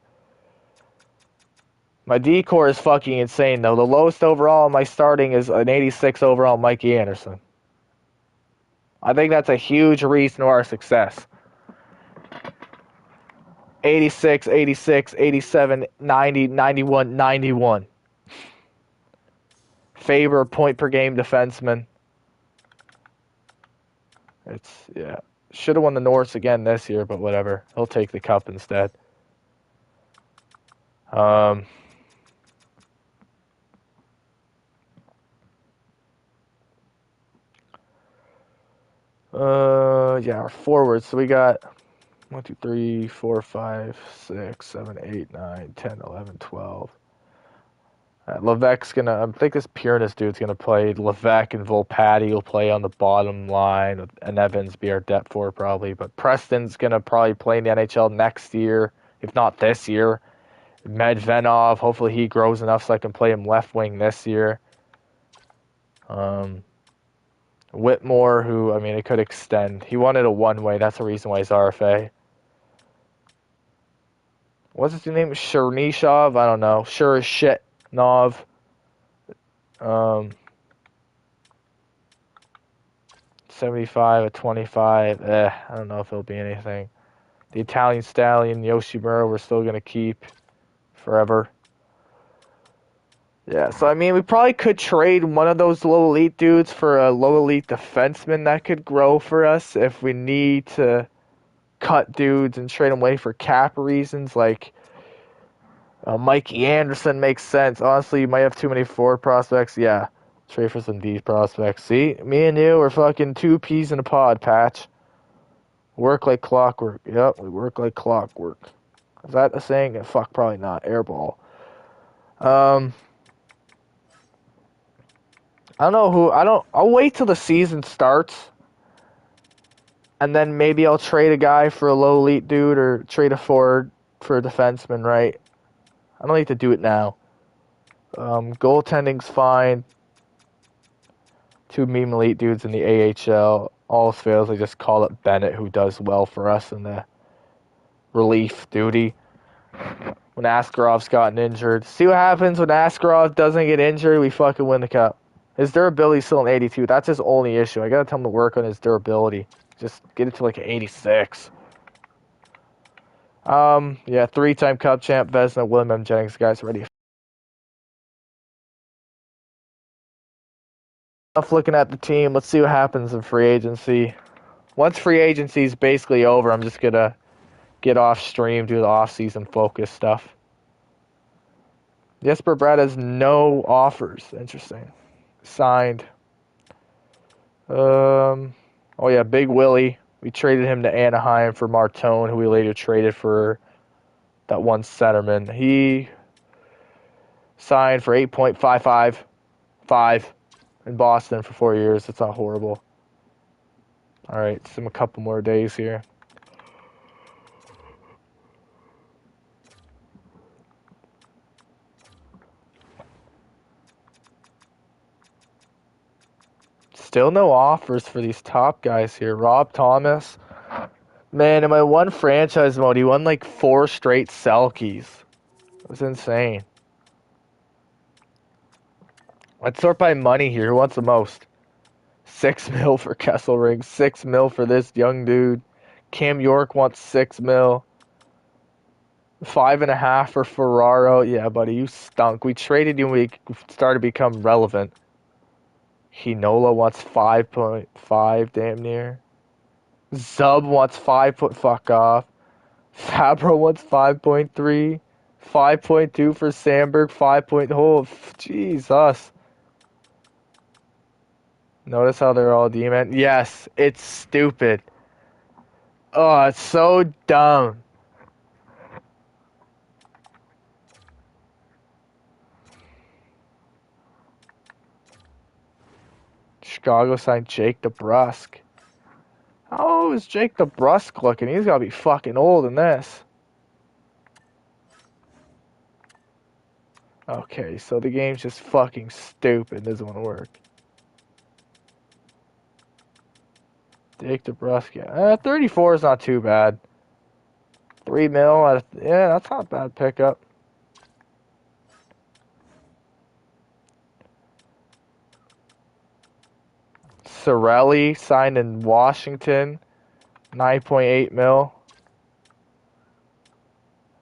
My D-core is fucking insane, though. The lowest overall in my starting is an 86 overall Mikey Anderson. I think that's a huge reason to our success. 86, 86, 87, 90, 91, 91. Faber, point per game defenseman. Yeah. Should have won the Norris again this year, but whatever. He'll take the cup instead. Yeah, our forwards. So we got 1, 2, 3, 4, 5, 6, 7, 8, 9, 10, 11, 12. Levesque's gonna. I think this Pureness dude's gonna play. Levesque and Volpatti will play on the bottom line, and Evans be our depth forward probably. But Preston's gonna probably play in the NHL next year, if not this year. Medvedov, hopefully he grows enough so I can play him left wing this year. Whitmore, who, I mean, it could extend. He wanted a one-way. That's the reason why he's RFA. What's his name? Chernyshev? I don't know. Sure as shit. Nov. 75, a 25. I don't know if it'll be anything. The Italian Stallion, Yoshimura, we're still going to keep forever. Yeah, so I mean, we probably could trade one of those low elite dudes for a low elite defenseman that could grow for us if we need to cut dudes and trade them away for cap reasons. Like Mikey Anderson makes sense. Honestly, you might have too many forward prospects. Yeah, trade for some D prospects. See, me and you are fucking two peas in a pod, Patch. Work like clockwork. Yep, we work like clockwork. Is that a saying? Fuck, probably not. Airball. I don't know who. I'll wait till the season starts, and then maybe I'll trade a guy for a low elite dude or trade a forward for a defenseman. Right? I don't need to do it now. Goaltending's fine. Two meme elite dudes in the AHL. All fails. I just call it Bennett, who does well for us in the relief duty. When Askarov's gotten injured. See what happens when Askarov doesn't get injured, we fucking win the cup. His durability's still an 82. That's his only issue. I gotta tell him to work on his durability. Just get it to like an 86. Yeah, 3-time cup champ, Vezina, William M. Jennings, guys, ready. Enough looking at the team. Let's see what happens in free agency. Once free agency is basically over, I'm just gonna get off stream, do the off-season focus stuff. Jesper Bratt has no offers. Interesting. Signed. Oh yeah, Big Willie. We traded him to Anaheim for Martone, who we later traded for that one centerman. He signed for $8.555 in Boston for 4 years. That's not horrible. All right, some a couple more days here. Still no offers for these top guys here. Rob Thomas. Man, in my one franchise mode, he won like 4 straight Selkies. It was insane. Let's sort by money here. Who wants the most? $6 mil for Kesselring. $6 mil for this young dude. Cam York wants $6 mil. 5.5 for Ferraro. Yeah, buddy, you stunk. We traded you when we started to become relevant. Hinola wants 5.5, damn near. Zub wants 5. Fuck off. Fabro wants 5.3. 5.2 for Sandberg. 5. Oh, Jesus. Notice how they're all D-men? Yes, it's stupid. Oh, it's so dumb. Chicago signed Jake DeBrusk. How is Jake DeBrusk looking? He's got to be fucking old in this. Okay, so the game's just fucking stupid. Doesn't want to work. Jake DeBrusk, yeah. 34 is not too bad. 3 mil, yeah, that's not a bad pickup. Sorelli signed in Washington, 9.8 mil.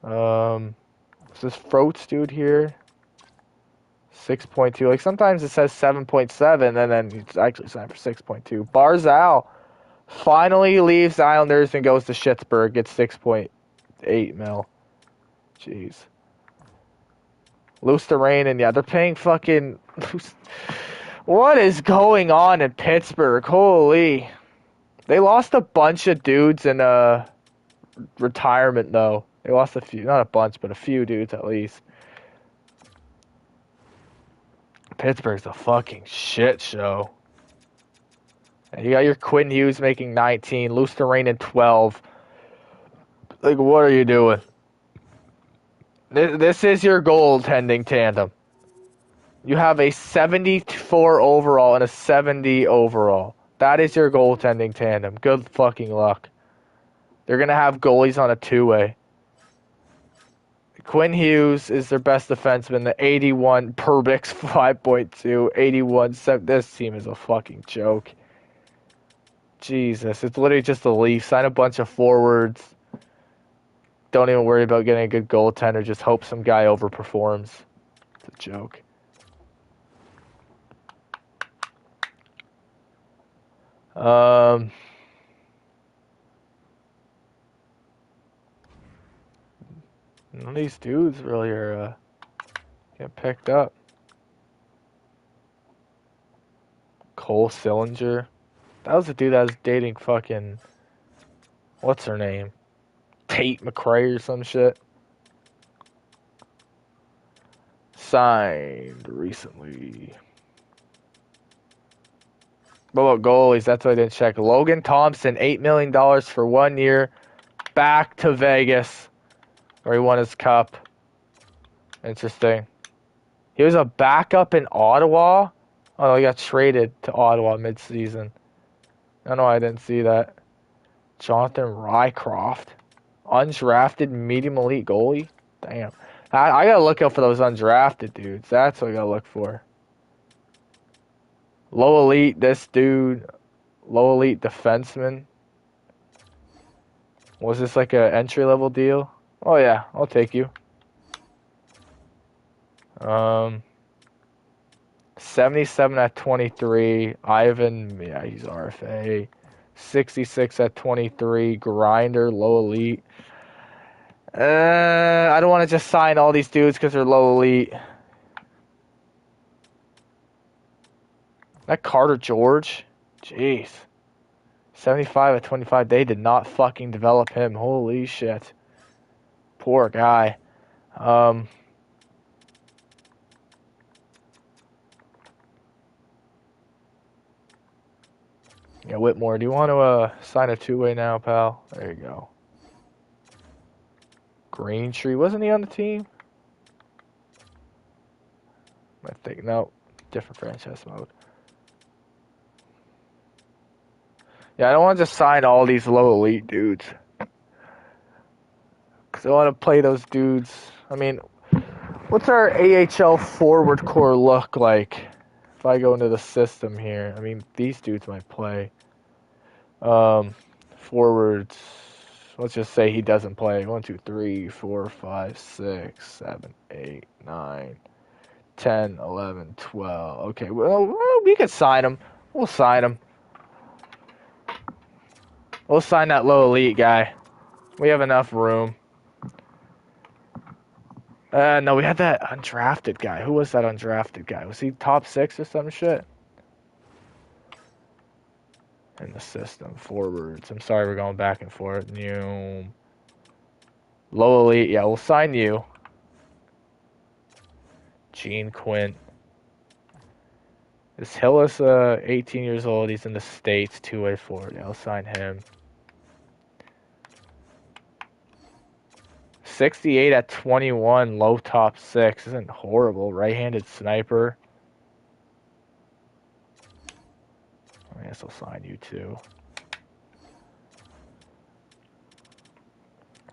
What's this Froats dude here? 6.2. Like sometimes it says 7.7 and then it's actually signed for 6.2. Barzal finally leaves the Islanders and goes to Schittsburg, gets 6.8 mil. Jeez. Luosterainen, yeah, they're paying fucking... What is going on in Pittsburgh? Holy. They lost a bunch of dudes in retirement, though. They lost a few, not a bunch, but a few dudes at least. Pittsburgh's a fucking shit show. You got your Quinn Hughes making 19, Luosterainen 12. Like, what are you doing? This is your goaltending tandem. You have a 74 overall and a 70 overall. That is your goaltending tandem. Good fucking luck. They're going to have goalies on a two-way. Quinn Hughes is their best defenseman. The 81 Perbix 5.2, 81. This team is a fucking joke. Jesus, it's literally just the Leafs. Sign a bunch of forwards. Don't even worry about getting a good goaltender. Just hope some guy overperforms. It's a joke. None of these dudes really are getting picked up. Cole Sillinger. That was the dude that was dating fucking... What's her name? Tate McRae or some shit. Signed recently. What about goalies? That's what I didn't check. Logan Thompson, $8 million for 1 year. Back to Vegas, where he won his cup. Interesting. He was a backup in Ottawa. Oh, he got traded to Ottawa mid-season. I don't know why I didn't see that. Jonathan Rycroft. Undrafted medium elite goalie. Damn. I gotta look out for those undrafted dudes. That's what I gotta look for. Low elite, this dude. Low elite defenseman. Was this like an entry level deal? Oh yeah, I'll take you. 77 at 23. Ivan, yeah, he's RFA. 66 at 23. Grinder, low elite. I don't want to just sign all these dudes because they're low elite. That Carter George? Jeez. 75 at 25. They did not fucking develop him. Holy shit. Poor guy. Yeah, Whitmore, do you want to sign a two-way now, pal? There you go. Greentree, wasn't he on the team? I think, no. Different franchise mode. Yeah, I don't want to just sign all these low elite dudes. Because I want to play those dudes. I mean, what's our AHL forward core look like? If I go into the system here, I mean, these dudes might play. Forwards, let's just say he doesn't play. 1, 2, 3, 4, 5, 6, 7, 8, 9, 10, 11, 12. Okay, well, we could sign him. We'll sign him. We'll sign that low elite guy. We have enough room. No, we had that undrafted guy. Who was that undrafted guy? Was he top 6 or some shit? In the system. Forwards. I'm sorry we're going back and forth. New. Low elite. Yeah, we'll sign you. Gene Quint. Is Hillis 18 years old? He's in the States. Two-way forward. Yeah, I'll sign him. 68 at 21. Low top 6. Isn't horrible. Right-handed sniper. I guess I'll sign you too.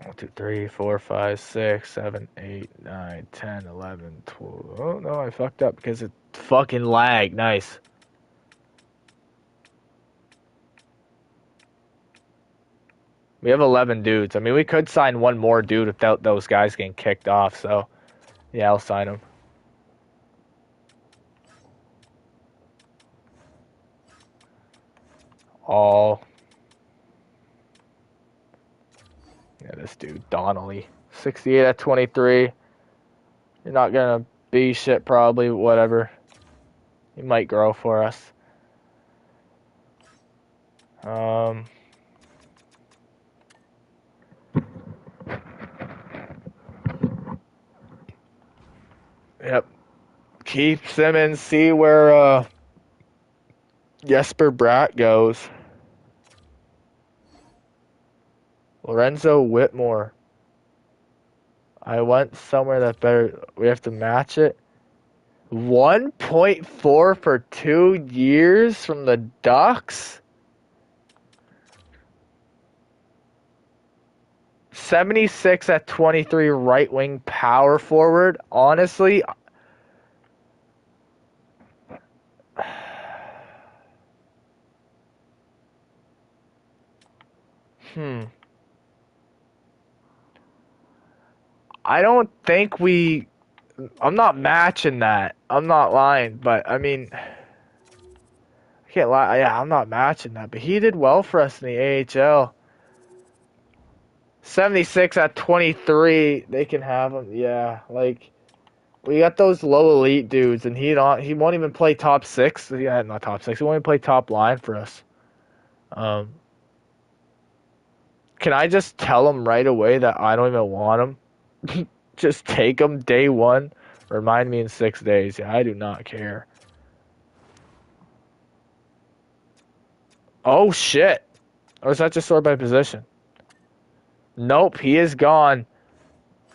1, 2, 3, 4, 5, 6, 7, 8, 9, 10, 11, 12. Oh no, I fucked up because it fucking lagged. Nice. We have 11 dudes. I mean, we could sign one more dude without those guys getting kicked off. So, yeah, I'll sign him. All. Yeah, this dude, Donnelly. 68 at 23. You're not going to be shit probably, whatever. He might grow for us. Yep. Keith Simmons, see where Jesper Bratt goes. Lorenzo Whitmore. I went somewhere that better. We have to match it. 1.4 for 2 years from the Ducks. 76 at 23 right wing power forward. Honestly, I don't think I'm not matching that. I'm not lying, but I mean, I can't lie. Yeah, I'm not matching that. But he did well for us in the AHL. 76 at 23, they can have him. Yeah, like we got those low elite dudes, and he won't even play top six. Yeah, not top six. He won't even play top line for us. Can I just tell him right away that I don't even want him? Just take him day one. Remind me in 6 days. Yeah, I do not care. Oh shit! Or is that just sort by position? Nope, he is gone.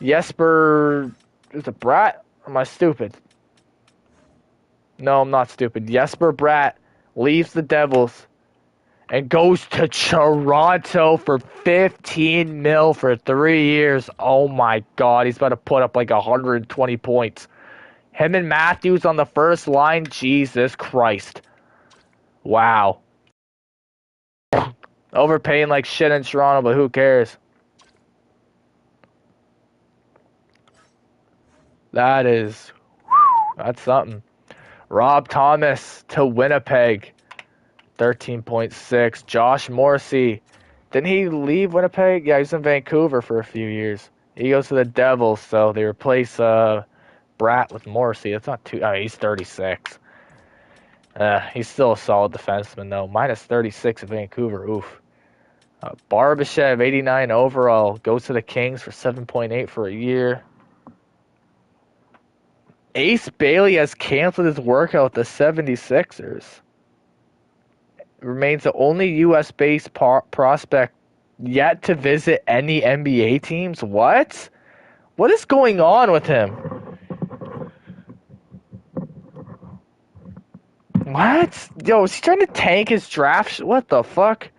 Jesper is a Brat? Or am I stupid? No, I'm not stupid. Jesper Bratt leaves the Devils and goes to Toronto for 15 mil for 3 years. Oh my god, he's about to put up like 120 points. Him and Matthews on the first line. Jesus Christ. Wow. Overpaying like shit in Toronto, but who cares? That's something. Rob Thomas to Winnipeg. 13.6. Josh Morrissey. Didn't he leave Winnipeg? Yeah, he was in Vancouver for a few years. He goes to the Devils, so they replace Bratt with Morrissey. That's not too... he's 36. He's still a solid defenseman, though. Minus 36 at Vancouver. Oof. Barbashev, 89 overall. Goes to the Kings for 7.8 for a year. Ace Bailey has canceled his workout with the 76ers. Remains the only U.S.-based prospect yet to visit any NBA teams. What? What is going on with him? What? Yo, is he trying to tank his draft? What the fuck?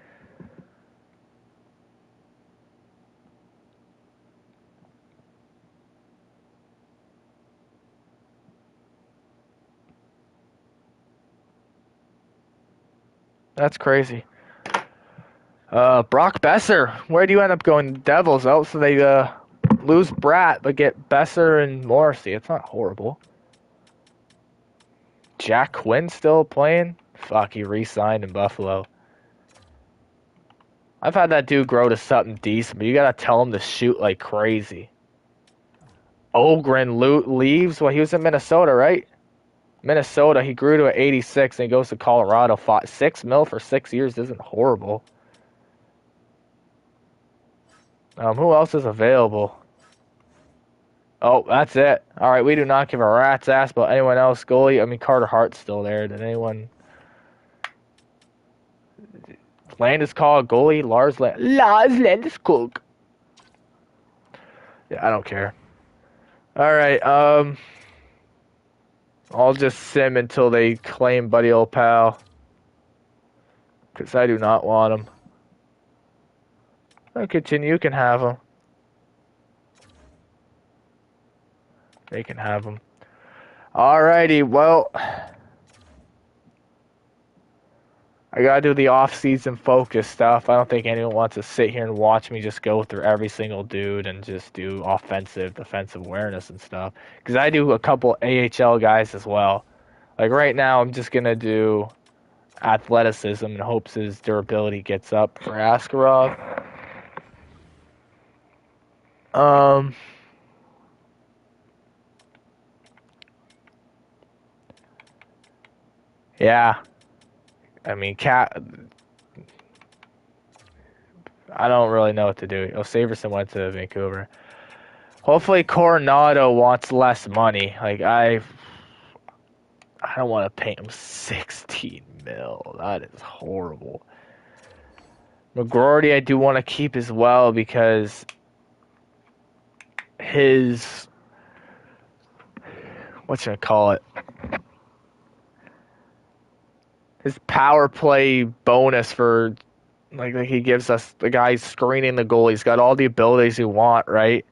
That's crazy. Brock Besser. Where do you end up going? Devils. Oh, so they lose Bratt, but get Besser and Morrissey. It's not horrible. Jack Quinn still playing? Fuck, he re-signed in Buffalo. I've had that dude grow to something decent, but you gotta tell him to shoot like crazy. Ogren leaves. Well, he was in Minnesota, right? Minnesota, he grew to an 86 and he goes to Colorado. Fought 6 mil for 6 years isn't horrible. Who else is available? Oh, that's it. All right, we do not give a rat's ass about anyone else. Goalie, I mean, Carter Hart's still there. Did anyone... Landeskog, goalie, Lars Landeskog. Yeah, I don't care. All right, I'll just sim until they claim Buddy Old Pal. Because I do not want him. I'll continue. You can have him. They can have him. Alrighty, well... I gotta do the off-season focus stuff. I don't think anyone wants to sit here and watch me just go through every single dude and just do offensive, defensive awareness and stuff. Because I do a couple AHL guys as well. Like right now, I'm just gonna do athleticism in hopes his durability gets up for Askarov. Yeah. I mean, I don't really know what to do. Oh, Saverson went to Vancouver. Hopefully Coronado wants less money. Like, I don't want to pay him 16 mil. That is horrible. McGroarty I do want to keep as well because his... what should I call it? his power play bonus for like he gives us the guy screening the goal. He's got all the abilities you want, right?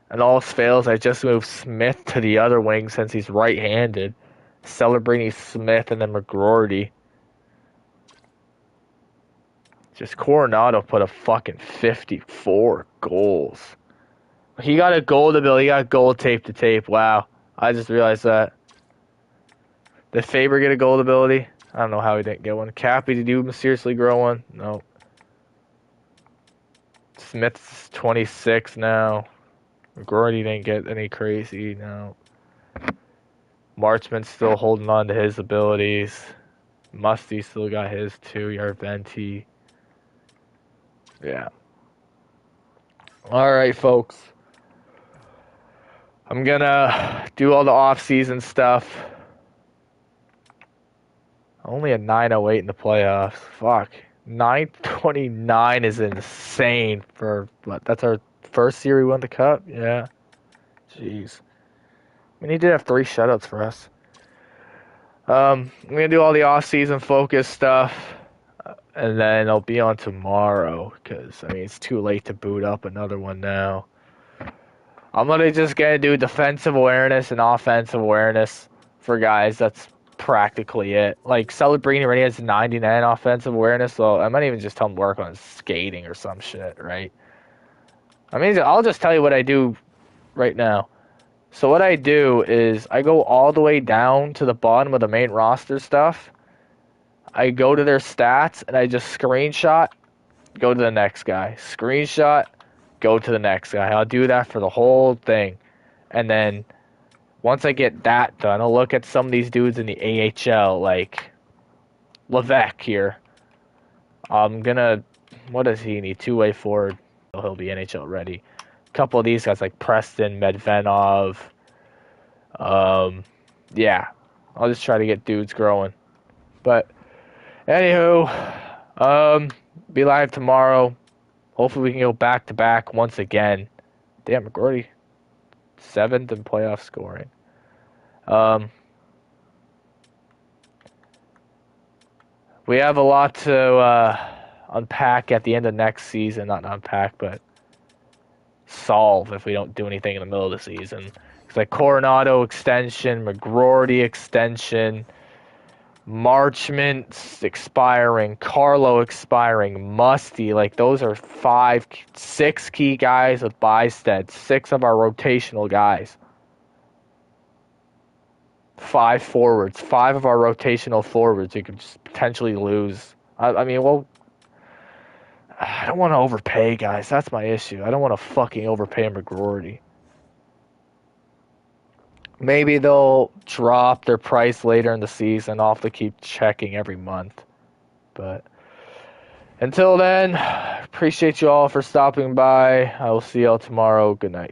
And all else fails, I just move Smith to the other wing since he's right-handed. Celebrini, Smith, and then McGroarty. Just Coronado put a fucking 54 goals. He got a gold ability. He got gold tape to tape. Wow. I just realized that. Did Faber get a gold ability? I don't know how he didn't get one. Cappy, did you mysteriously grow one? No. Smith's 26 now. McGroarty didn't get any crazy. No. Marchman's still holding on to his abilities. Musty still got his too. Yarventi. Yeah. Alright, folks. I'm gonna do all the off-season stuff. Only a 908 in the playoffs. Fuck. 929 is insane for what? That's our first year we won the cup? Yeah. Jeez. I mean, he did have 3 shutouts for us. I'm gonna do all the off-season focus stuff, and then I'll be on tomorrow because I mean it's too late to boot up another one now. I'm gonna do defensive awareness and offensive awareness for guys. That's practically it. Like Celebrini already has 99 offensive awareness, so I might even just tell him to work on skating or some shit, right? I mean, I'll just tell you what I do right now. So what I do is I go all the way down to the bottom of the main roster stuff. I go to their stats and I just screenshot, go to the next guy. Screenshot, go to the next guy. I'll do that for the whole thing. And then once I get that done, I'll look at some of these dudes in the AHL, like Levesque here. I'm gonna, what does he need? 2-way forward. He'll be NHL ready. A couple of these guys like Preston, Medvenov. Yeah, I'll just try to get dudes growing. But anywho, be live tomorrow. Hopefully we can go back to back once again. Damn, McGroarty, 7th in playoff scoring. We have a lot to unpack at the end of next season. Not unpack, but solve if we don't do anything in the middle of the season. It's like Coronado extension, McGroarty extension, Marchment expiring, Carlo expiring, Musty. Like those are 6 key guys with Bysted. 6 of our rotational guys. 5 forwards. 5 of our rotational forwards you could just potentially lose. I mean, well, I don't want to overpay guys. That's my issue. I don't want to fucking overpay McGroarty. Maybe they'll drop their price later in the season. I'll have to keep checking every month. But until then, appreciate you all for stopping by. I will see y'all tomorrow. Good night.